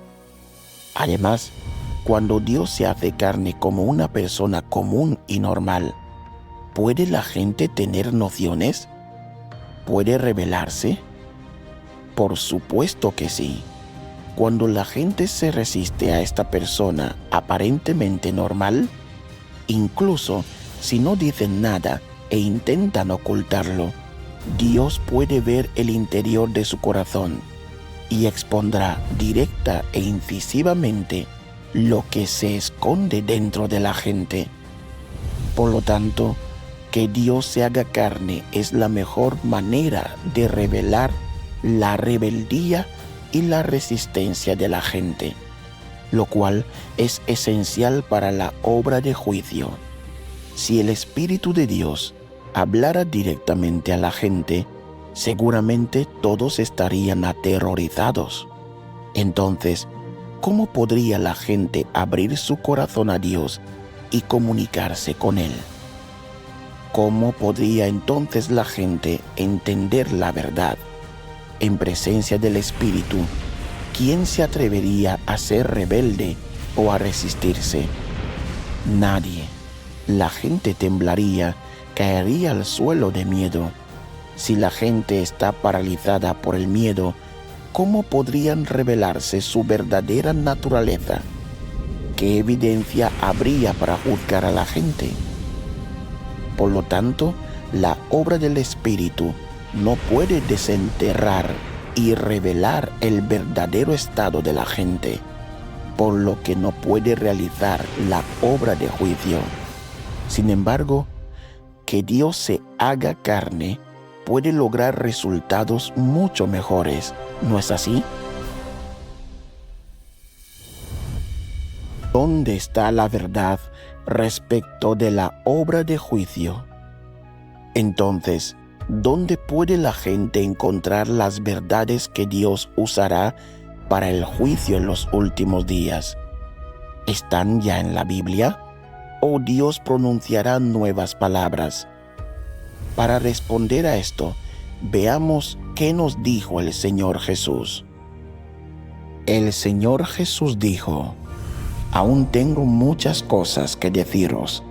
Además, cuando Dios se hace carne como una persona común y normal, ¿puede la gente tener nociones? ¿Puede rebelarse? Por supuesto que sí. Cuando la gente se resiste a esta persona aparentemente normal, incluso si no dicen nada e intentan ocultarlo, Dios puede ver el interior de su corazón y expondrá directa e incisivamente lo que se esconde dentro de la gente. Por lo tanto, que Dios se haga carne es la mejor manera de revelar la rebeldía y la resistencia de la gente, lo cual es esencial para la obra de juicio. Si el Espíritu de Dios hablara directamente a la gente, seguramente todos estarían aterrorizados. Entonces, ¿cómo podría la gente abrir su corazón a Dios y comunicarse con Él? ¿Cómo podría entonces la gente entender la verdad? En presencia del Espíritu, ¿quién se atrevería a ser rebelde o a resistirse? Nadie. La gente temblaría, caería al suelo de miedo. Si la gente está paralizada por el miedo, ¿cómo podrían revelarse su verdadera naturaleza? ¿Qué evidencia habría para juzgar a la gente? Por lo tanto, la obra del Espíritu no puede desenterrar y revelar el verdadero estado de la gente, por lo que no puede realizar la obra de juicio. Sin embargo, que Dios se haga carne puede lograr resultados mucho mejores, ¿no es así? ¿Dónde está la verdad respecto de la obra de juicio? Entonces, ¿dónde puede la gente encontrar las verdades que Dios usará para el juicio en los últimos días? ¿Están ya en la Biblia? ¿O Dios pronunciará nuevas palabras? Para responder a esto, veamos qué nos dijo el Señor Jesús. El Señor Jesús dijo: «Aún tengo muchas cosas que deciros,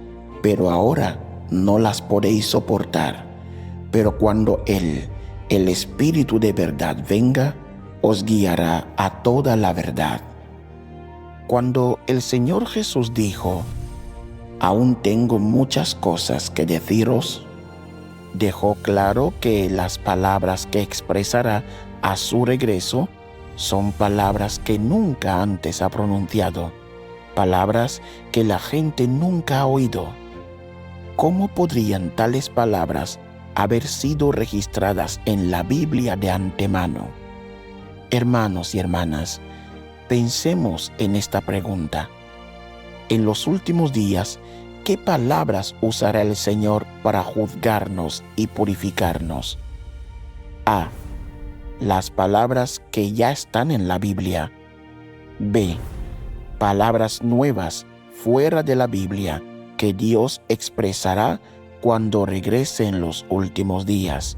pero ahora no las podéis soportar. Pero cuando Él, el Espíritu de verdad, venga, os guiará a toda la verdad». Cuando el Señor Jesús dijo, «Aún tengo muchas cosas que deciros», dejó claro que las palabras que expresará a su regreso son palabras que nunca antes ha pronunciado, palabras que la gente nunca ha oído. ¿Cómo podrían tales palabras haber sido registradas en la Biblia de antemano? Hermanos y hermanas, pensemos en esta pregunta. En los últimos días, ¿qué palabras usará el Señor para juzgarnos y purificarnos? A. Las palabras que ya están en la Biblia. B. Palabras nuevas fuera de la Biblia que Dios expresará cuando regrese en los últimos días.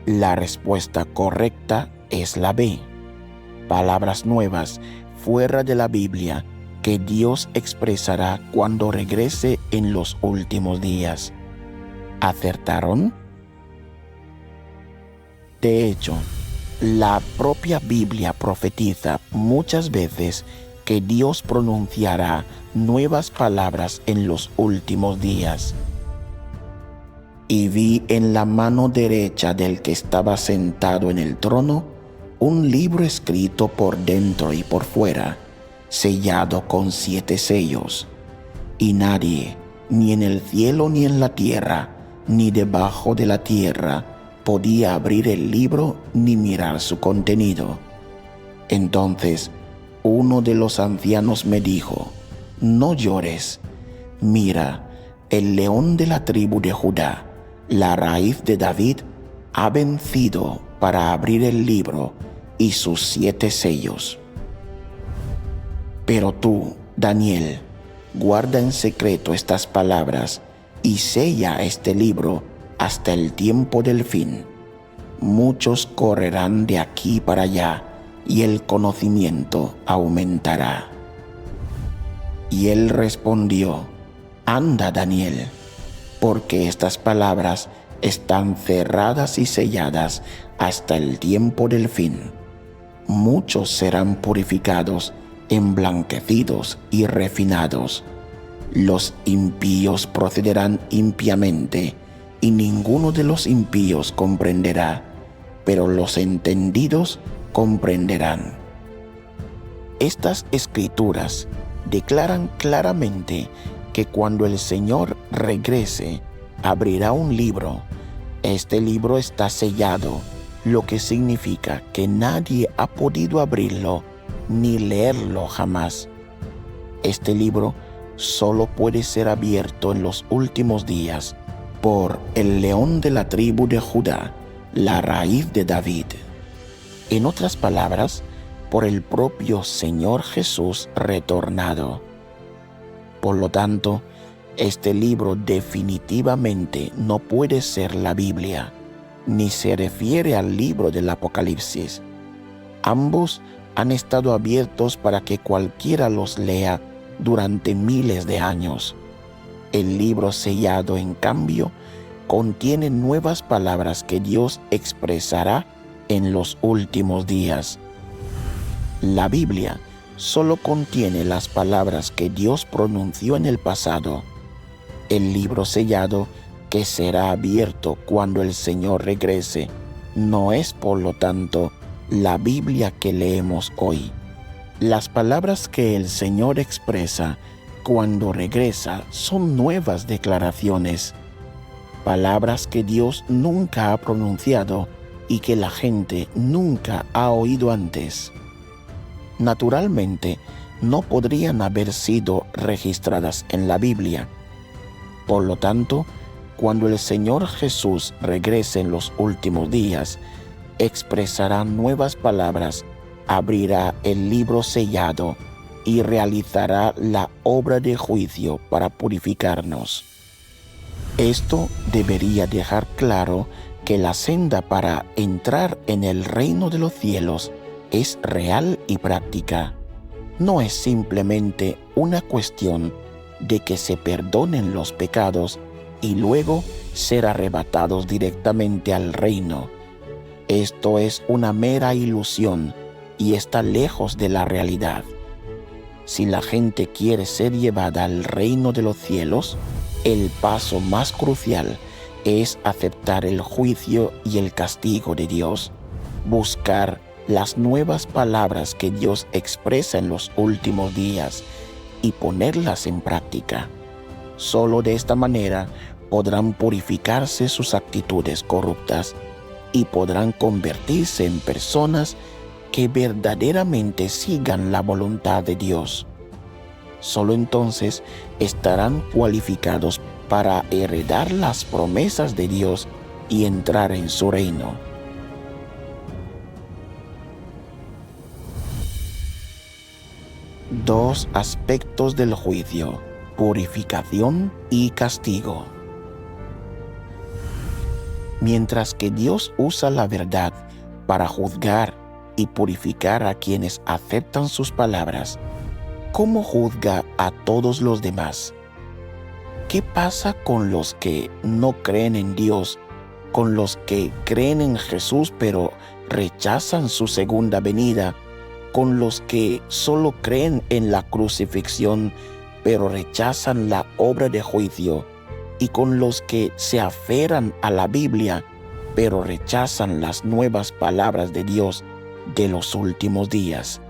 La respuesta correcta es la B. Palabras nuevas fuera de la Biblia que Dios expresará cuando regrese en los últimos días. ¿Acertaron? De hecho, la propia Biblia profetiza muchas veces que Dios pronunciará nuevas palabras en los últimos días. Y vi en la mano derecha del que estaba sentado en el trono un libro escrito por dentro y por fuera, sellado con 7 sellos. Y nadie, ni en el cielo ni en la tierra, ni debajo de la tierra, podía abrir el libro ni mirar su contenido. Entonces uno de los ancianos me dijo, «No llores. Mira, el león de la tribu de Judá, la raíz de David, ha vencido para abrir el libro y sus 7 sellos». Pero tú, Daniel, guarda en secreto estas palabras y sella este libro hasta el tiempo del fin. Muchos correrán de aquí para allá y el conocimiento aumentará. Y él respondió, «Anda, Daniel, porque estas palabras están cerradas y selladas hasta el tiempo del fin. Muchos serán purificados, emblanquecidos y refinados. Los impíos procederán impíamente, y ninguno de los impíos comprenderá, pero los entendidos comprenderán». Estas escrituras declaran claramente que cuando el Señor regrese, abrirá un libro. Este libro está sellado, lo que significa que nadie ha podido abrirlo ni leerlo jamás. Este libro solo puede ser abierto en los últimos días por el león de la tribu de Judá, la raíz de David. En otras palabras, por el propio Señor Jesús retornado. Por lo tanto, este libro definitivamente no puede ser la Biblia, ni se refiere al libro del Apocalipsis. Ambos han estado abiertos para que cualquiera los lea durante miles de años. El libro sellado, en cambio, contiene nuevas palabras que Dios expresará en los últimos días. La Biblia solo contiene las palabras que Dios pronunció en el pasado. El libro sellado, que será abierto cuando el Señor regrese, no es, por lo tanto, la Biblia que leemos hoy. Las palabras que el Señor expresa cuando regresa son nuevas declaraciones, palabras que Dios nunca ha pronunciado y que la gente nunca ha oído antes. Naturalmente, no podrían haber sido registradas en la Biblia. Por lo tanto, cuando el Señor Jesús regrese en los últimos días, expresará nuevas palabras, abrirá el libro sellado y realizará la obra de juicio para purificarnos. Esto debería dejar claro que la senda para entrar en el reino de los cielos es real y práctica. No es simplemente una cuestión de que se perdonen los pecados y luego ser arrebatados directamente al reino. Esto es una mera ilusión y está lejos de la realidad. Si la gente quiere ser llevada al reino de los cielos, el paso más crucial es aceptar el juicio y el castigo de Dios, buscar las nuevas palabras que Dios expresa en los últimos días y ponerlas en práctica. Solo de esta manera podrán purificarse sus actitudes corruptas y podrán convertirse en personas que verdaderamente sigan la voluntad de Dios. Solo entonces estarán cualificados para heredar las promesas de Dios y entrar en su reino. Dos aspectos del juicio: purificación y castigo. Mientras que Dios usa la verdad para juzgar y purificar a quienes aceptan sus palabras, ¿cómo juzga a todos los demás? ¿Qué pasa con los que no creen en Dios, con los que creen en Jesús pero rechazan su segunda venida, con los que solo creen en la crucifixión pero rechazan la obra de juicio, y con los que se aferran a la Biblia pero rechazan las nuevas palabras de Dios de los últimos días?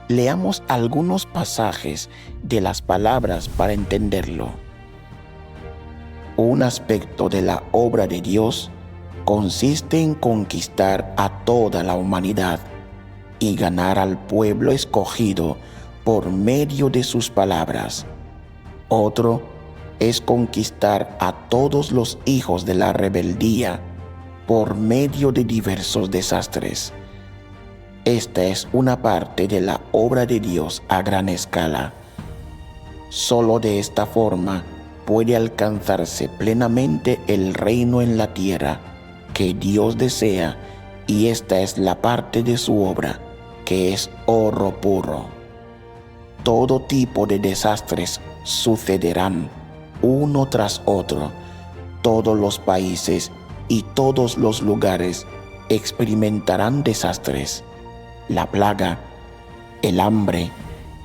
Leamos algunos pasajes de las palabras para entenderlo. Un aspecto de la obra de Dios consiste en conquistar a toda la humanidad y ganar al pueblo escogido por medio de sus palabras. Otro es conquistar a todos los hijos de la rebeldía por medio de diversos desastres. Esta es una parte de la obra de Dios a gran escala. Solo de esta forma puede alcanzarse plenamente el reino en la tierra que Dios desea, y esta es la parte de su obra, que es oro puro. Todo tipo de desastres sucederán uno tras otro. Todos los países y todos los lugares experimentarán desastres. La plaga, el hambre,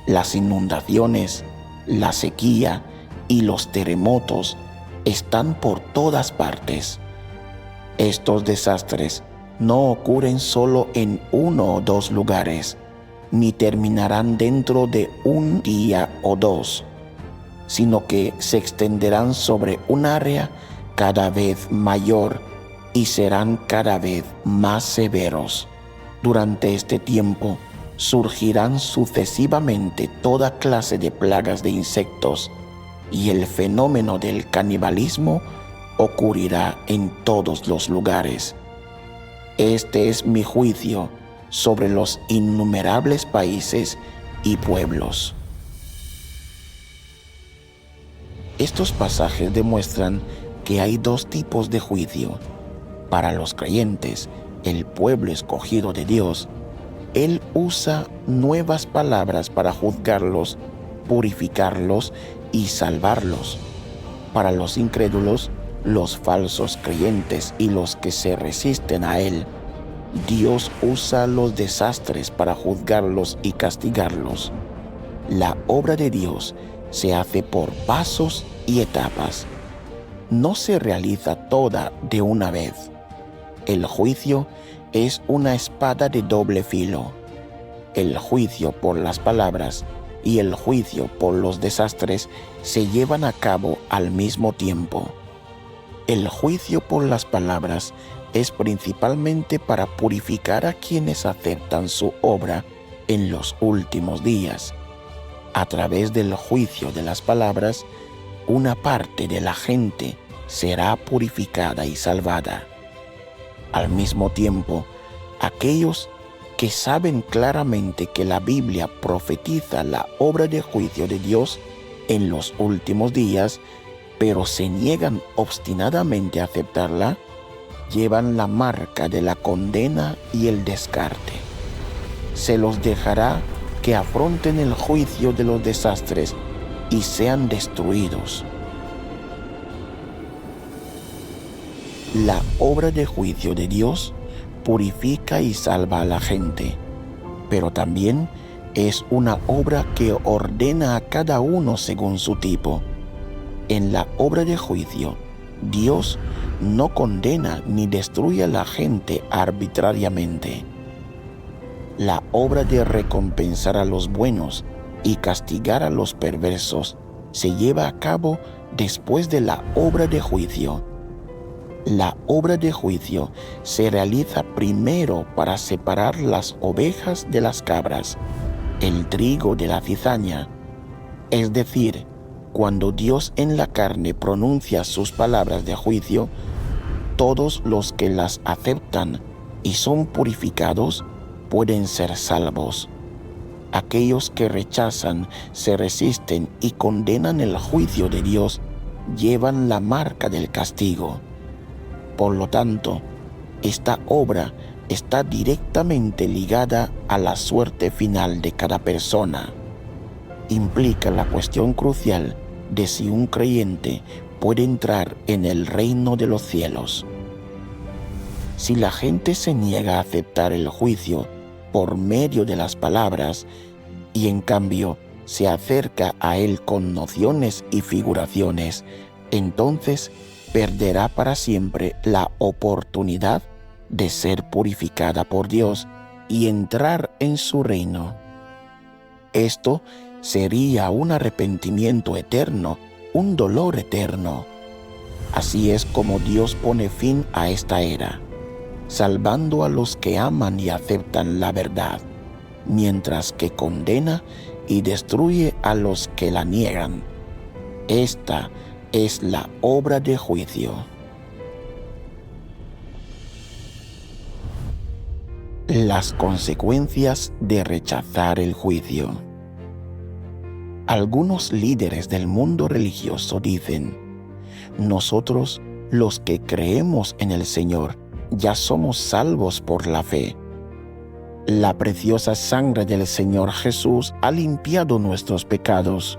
las inundaciones, la sequía y los terremotos están por todas partes. Estos desastres no ocurren solo en uno o dos lugares, ni terminarán dentro de un día o dos, sino que se extenderán sobre un área cada vez mayor y serán cada vez más severos. Durante este tiempo surgirán sucesivamente toda clase de plagas de insectos, y el fenómeno del canibalismo ocurrirá en todos los lugares. Este es mi juicio sobre los innumerables países y pueblos. Estos pasajes demuestran que hay dos tipos de juicio. Para los creyentes, el pueblo escogido de Dios, Él usa nuevas palabras para juzgarlos, purificarlos y salvarlos. Para los incrédulos, los falsos creyentes y los que se resisten a Él, Dios usa los desastres para juzgarlos y castigarlos. La obra de Dios se hace por pasos y etapas. No se realiza toda de una vez. El juicio es una espada de doble filo. El juicio por las palabras y el juicio por los desastres se llevan a cabo al mismo tiempo. El juicio por las palabras es principalmente para purificar a quienes aceptan su obra en los últimos días. A través del juicio de las palabras, una parte de la gente será purificada y salvada. Al mismo tiempo, aquellos que saben claramente que la Biblia profetiza la obra de juicio de Dios en los últimos días, pero se niegan obstinadamente a aceptarla, llevan la marca de la condena y el descarte. Se los dejará que afronten el juicio de los desastres y sean destruidos. La obra de juicio de Dios purifica y salva a la gente, pero también es una obra que ordena a cada uno según su tipo. En la obra de juicio, Dios no condena ni destruye a la gente arbitrariamente. La obra de recompensar a los buenos y castigar a los perversos se lleva a cabo después de la obra de juicio. La obra de juicio se realiza primero para separar las ovejas de las cabras, el trigo de la cizaña. Es decir, cuando Dios en la carne pronuncia sus palabras de juicio, todos los que las aceptan y son purificados pueden ser salvos. Aquellos que rechazan, se resisten y condenan el juicio de Dios llevan la marca del castigo. Por lo tanto, esta obra está directamente ligada a la suerte final de cada persona. Implica la cuestión crucial de si un creyente puede entrar en el reino de los cielos. Si la gente se niega a aceptar el juicio por medio de las palabras y en cambio se acerca a él con nociones y figuraciones, entonces perderá para siempre la oportunidad de ser purificada por Dios y entrar en su reino. Esto sería un arrepentimiento eterno, un dolor eterno. Así es como Dios pone fin a esta era, salvando a los que aman y aceptan la verdad, mientras que condena y destruye a los que la niegan. Esta es la obra de juicio. Las consecuencias de rechazar el juicio. Algunos líderes del mundo religioso dicen: nosotros, los que creemos en el Señor, ya somos salvos por la fe. La preciosa sangre del Señor Jesús ha limpiado nuestros pecados.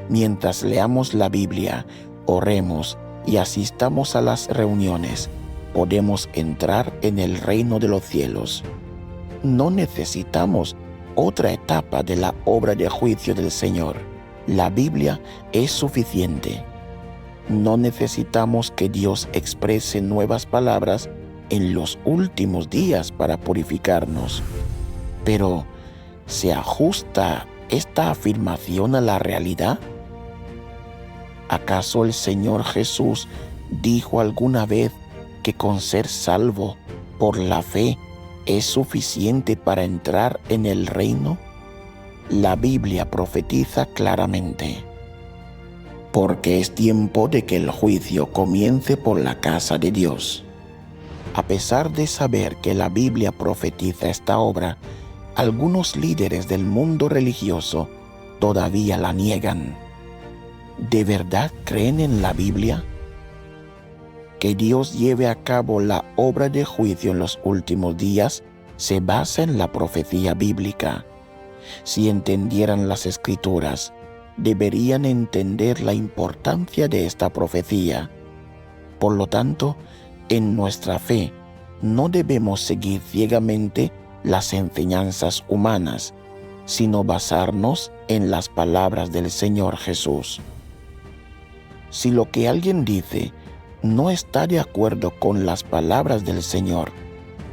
Mientras leamos la Biblia, oremos y asistamos a las reuniones, podemos entrar en el reino de los cielos. No necesitamos otra etapa de la obra de juicio del Señor. La Biblia es suficiente. No necesitamos que Dios exprese nuevas palabras en los últimos días para purificarnos. Pero, ¿se ajusta esta afirmación a la realidad? ¿Acaso el Señor Jesús dijo alguna vez que con ser salvo por la fe es suficiente para entrar en el reino? La Biblia profetiza claramente: porque es tiempo de que el juicio comience por la casa de Dios. A pesar de saber que la Biblia profetiza esta obra, algunos líderes del mundo religioso todavía la niegan. ¿De verdad creen en la Biblia? Que Dios lleve a cabo la obra de juicio en los últimos días se basa en la profecía bíblica. Si entendieran las Escrituras, deberían entender la importancia de esta profecía. Por lo tanto, en nuestra fe, no debemos seguir ciegamente las enseñanzas humanas, sino basarnos en las palabras del Señor Jesús. Si lo que alguien dice no está de acuerdo con las palabras del Señor,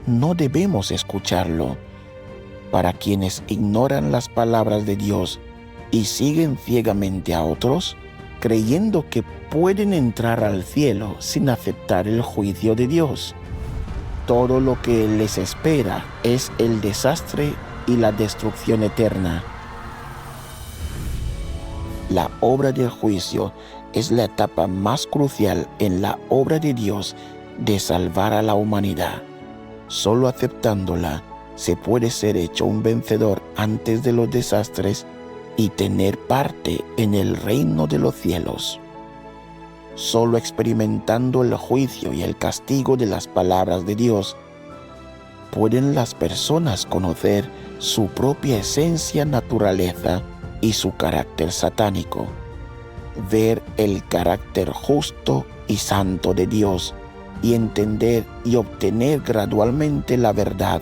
no debemos escucharlo. Para quienes ignoran las palabras de Dios y siguen ciegamente a otros, creyendo que pueden entrar al cielo sin aceptar el juicio de Dios, todo lo que les espera es el desastre y la destrucción eterna. La obra del juicio es la etapa más crucial en la obra de Dios de salvar a la humanidad. Solo aceptándola se puede ser hecho un vencedor antes de los desastres y tener parte en el reino de los cielos. Solo experimentando el juicio y el castigo de las palabras de Dios pueden las personas conocer su propia esencia, naturaleza y su carácter satánico, ver el carácter justo y santo de Dios y entender y obtener gradualmente la verdad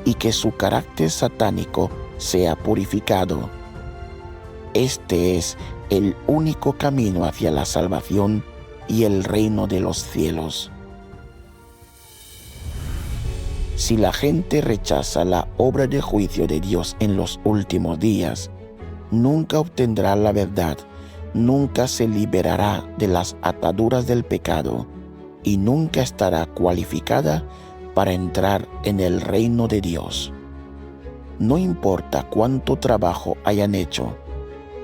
y que su carácter satánico sea purificado. Este es el único camino hacia la salvación y el reino de los cielos. Si la gente rechaza la obra de juicio de Dios en los últimos días, nunca obtendrá la verdad, nunca se liberará de las ataduras del pecado y nunca estará cualificada para entrar en el reino de Dios. No importa cuánto trabajo hayan hecho,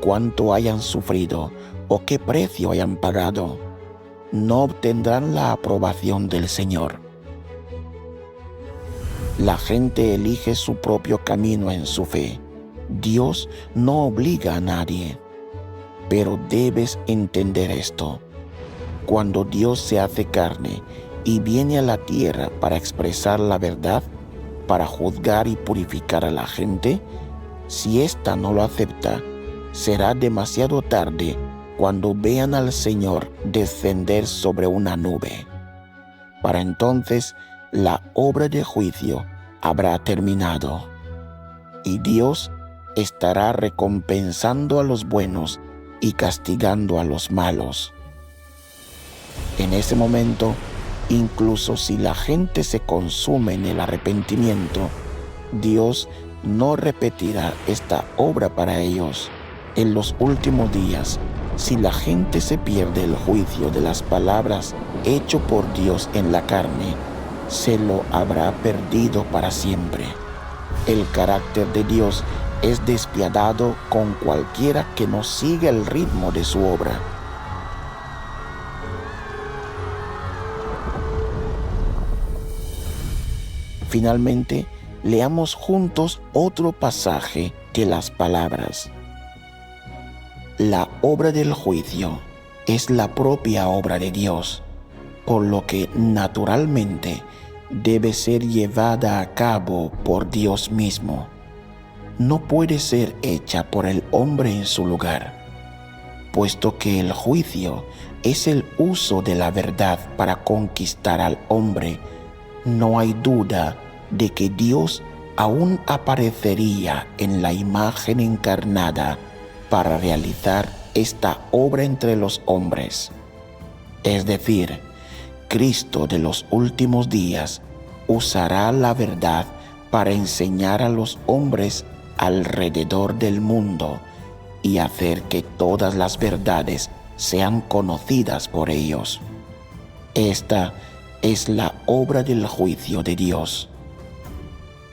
cuánto hayan sufrido o qué precio hayan pagado, no obtendrán la aprobación del Señor. La gente elige su propio camino en su fe. Dios no obliga a nadie. Pero debes entender esto. Cuando Dios se hace carne y viene a la tierra para expresar la verdad, para juzgar y purificar a la gente, si ésta no lo acepta, será demasiado tarde cuando vean al Señor descender sobre una nube. Para entonces, la obra de juicio habrá terminado, y Dios estará recompensando a los buenos y castigando a los malos. En ese momento, incluso si la gente se consume en el arrepentimiento, Dios no repetirá esta obra para ellos. En los últimos días, si la gente se pierde el juicio de las palabras hecho por Dios en la carne, se lo habrá perdido para siempre. El carácter de Dios es despiadado con cualquiera que no siga el ritmo de su obra. Finalmente, leamos juntos otro pasaje de las palabras. La obra del juicio es la propia obra de Dios, por lo que naturalmente debe ser llevada a cabo por Dios mismo. No puede ser hecha por el hombre en su lugar, puesto que el juicio es el uso de la verdad para conquistar al hombre. No hay duda de que Dios aún aparecería en la imagen encarnada para realizar esta obra entre los hombres. Es decir, Cristo de los últimos días usará la verdad para enseñar a los hombres alrededor del mundo y hacer que todas las verdades sean conocidas por ellos. Esta es la obra del juicio de Dios.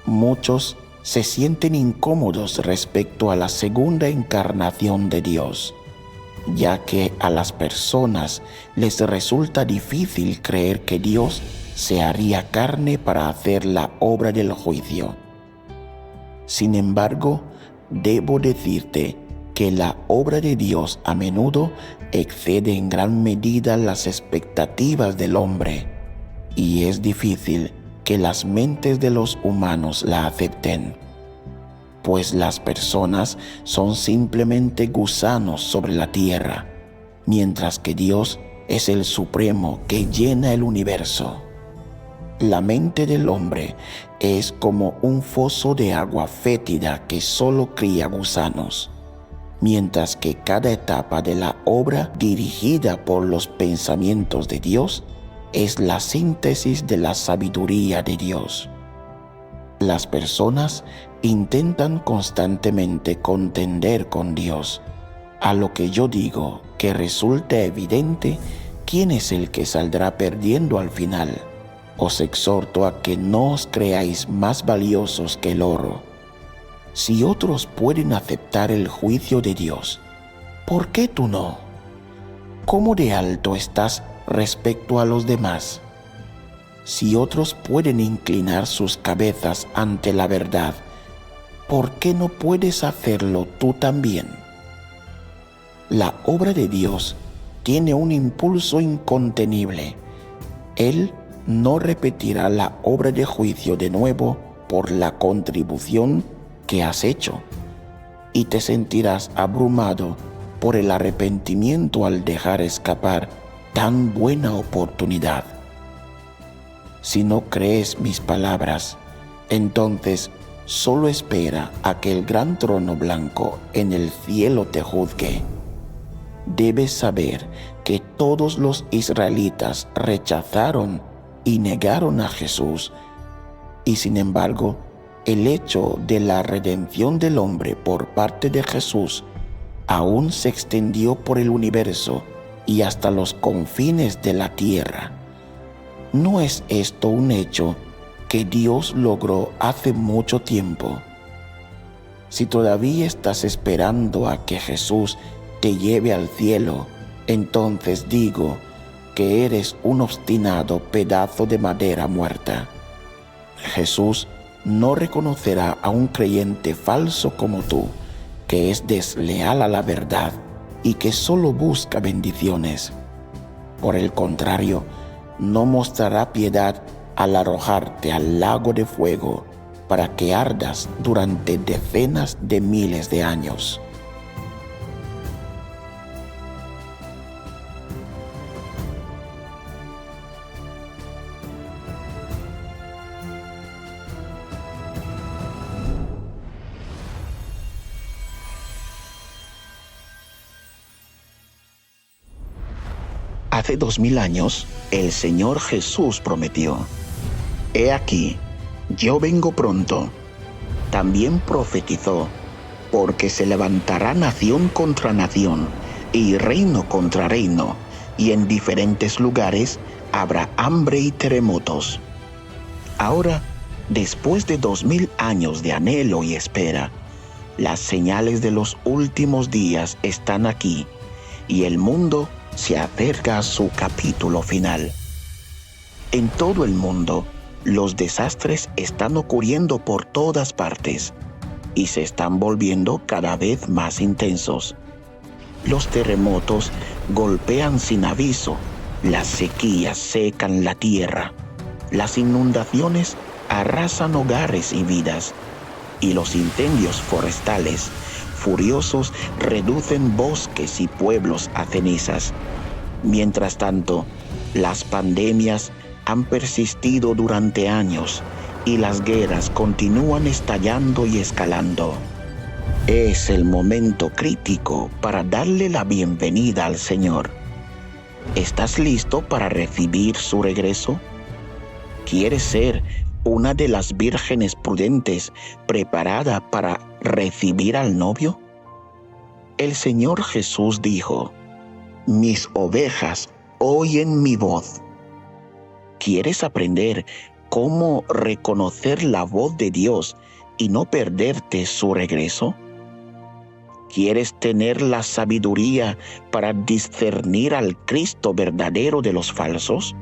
Muchos se sienten incómodos respecto a la segunda encarnación de Dios, ya que a las personas les resulta difícil creer que Dios se haría carne para hacer la obra del juicio. Sin embargo, debo decirte que la obra de Dios a menudo excede en gran medida las expectativas del hombre, y es difícil que las mentes de los humanos la acepten, pues las personas son simplemente gusanos sobre la tierra, mientras que Dios es el Supremo que llena el universo. La mente del hombre es como un foso de agua fétida que solo cría gusanos, mientras que cada etapa de la obra dirigida por los pensamientos de Dios es la síntesis de la sabiduría de Dios. Las personas intentan constantemente contender con Dios, a lo que yo digo que resulta evidente quién es el que saldrá perdiendo al final. Os exhorto a que no os creáis más valiosos que el oro. Si otros pueden aceptar el juicio de Dios, ¿por qué tú no? ¿Cómo de alto estás respecto a los demás? Si otros pueden inclinar sus cabezas ante la verdad, ¿por qué no puedes hacerlo tú también? La obra de Dios tiene un impulso incontenible. Él no repetirá la obra de juicio de nuevo por la contribución que has hecho, y te sentirás abrumado por el arrepentimiento al dejar escapar tan buena oportunidad. Si no crees mis palabras, entonces solo espera a que el gran trono blanco en el cielo te juzgue. Debes saber que todos los israelitas rechazaron y negaron a Jesús, y sin embargo, el hecho de la redención del hombre por parte de Jesús aún se extendió por el universo y hasta los confines de la tierra. ¿No es esto un hecho que Dios logró hace mucho tiempo? Si todavía estás esperando a que Jesús te lleve al cielo, entonces digo que eres un obstinado pedazo de madera muerta. Jesús no reconocerá a un creyente falso como tú, que es desleal a la verdad y que solo busca bendiciones. Por el contrario, no mostrará piedad al arrojarte al lago de fuego para que ardas durante decenas de miles de años. Hace 2000 años, el Señor Jesús prometió: «He aquí, yo vengo pronto». También profetizó: «Porque se levantará nación contra nación, y reino contra reino, y en diferentes lugares habrá hambre y terremotos». Ahora, después de 2000 años de anhelo y espera, las señales de los últimos días están aquí, y el mundo se acerca a su capítulo final. En todo el mundo, los desastres están ocurriendo por todas partes y se están volviendo cada vez más intensos. Los terremotos golpean sin aviso, las sequías secan la tierra, las inundaciones arrasan hogares y vidas, y los incendios forestales furiosos reducen bosques y pueblos a cenizas. Mientras tanto, las pandemias han persistido durante años y las guerras continúan estallando y escalando. Es el momento crítico para darle la bienvenida al Señor. ¿Estás listo para recibir su regreso? ¿Quieres ser una de las vírgenes prudentes preparada para recibir al novio? El Señor Jesús dijo: «Mis ovejas oyen mi voz». ¿Quieres aprender cómo reconocer la voz de Dios y no perderte su regreso? ¿Quieres tener la sabiduría para discernir al Cristo verdadero de los falsos?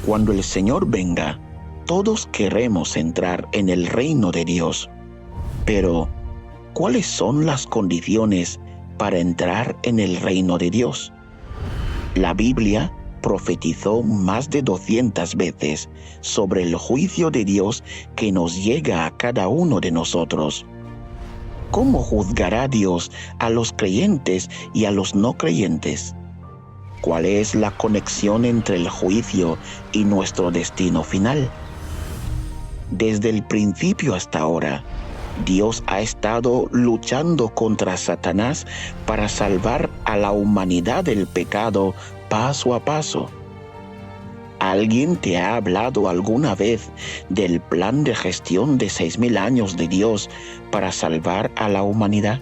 Cuando el Señor venga, todos queremos entrar en el reino de Dios. Pero, ¿cuáles son las condiciones para entrar en el reino de Dios? La Biblia profetizó más de 200 veces sobre el juicio de Dios que nos llega a cada uno de nosotros. ¿Cómo juzgará Dios a los creyentes y a los no creyentes? ¿Cuál es la conexión entre el juicio y nuestro destino final? Desde el principio hasta ahora, Dios ha estado luchando contra Satanás para salvar a la humanidad del pecado paso a paso. ¿Alguien te ha hablado alguna vez del plan de gestión de 6000 años de Dios para salvar a la humanidad?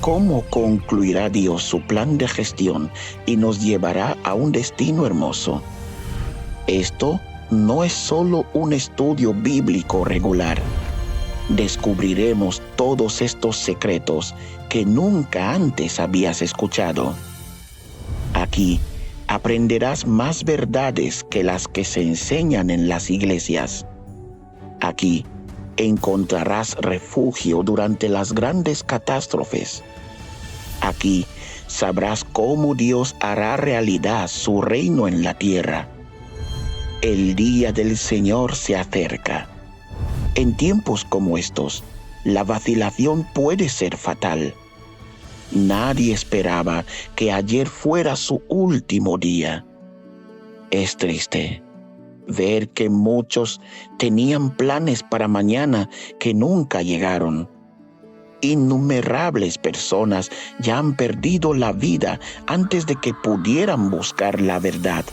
¿Cómo concluirá Dios su plan de gestión y nos llevará a un destino hermoso? Esto no es solo un estudio bíblico regular. Descubriremos todos estos secretos que nunca antes habías escuchado. Aquí aprenderás más verdades que las que se enseñan en las iglesias. Aquí encontrarás refugio durante las grandes catástrofes. Aquí sabrás cómo Dios hará realidad su reino en la tierra. El día del Señor se acerca. En tiempos como estos, la vacilación puede ser fatal. Nadie esperaba que ayer fuera su último día. Es triste, ver que muchos tenían planes para mañana que nunca llegaron. Innumerables personas ya han perdido la vida antes de que pudieran buscar la verdad.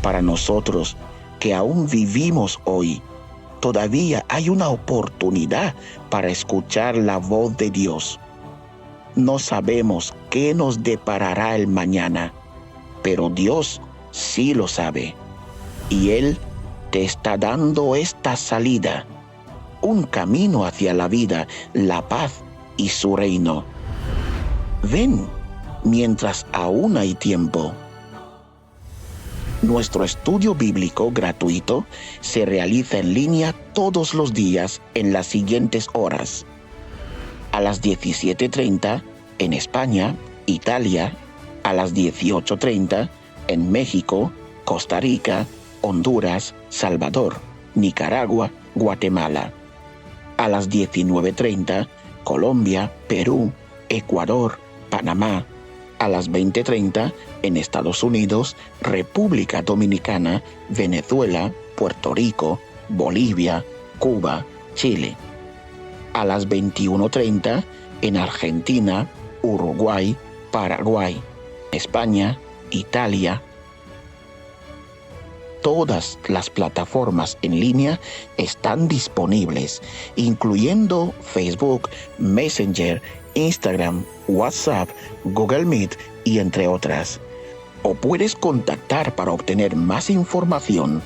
Para nosotros, que aún vivimos hoy, todavía hay una oportunidad para escuchar la voz de Dios. No sabemos qué nos deparará el mañana, pero Dios sí lo sabe. Y Él te está dando esta salida, un camino hacia la vida, la paz y su reino. Ven mientras aún hay tiempo. Nuestro estudio bíblico gratuito se realiza en línea todos los días en las siguientes horas: a las 17:30 en España, Italia; a las 18:30 en México, Costa Rica, Honduras, Salvador, Nicaragua, Guatemala; a las 19:30 Colombia, Perú, Ecuador, Panamá; a las 20:30 en Estados Unidos, República Dominicana, Venezuela, Puerto Rico, Bolivia, Cuba, Chile; a las 21:30 en Argentina, Uruguay, Paraguay, España, Italia. Todas las plataformas en línea están disponibles, incluyendo Facebook, Messenger, Instagram, WhatsApp, Google Meet y entre otras. O puedes contactar para obtener más información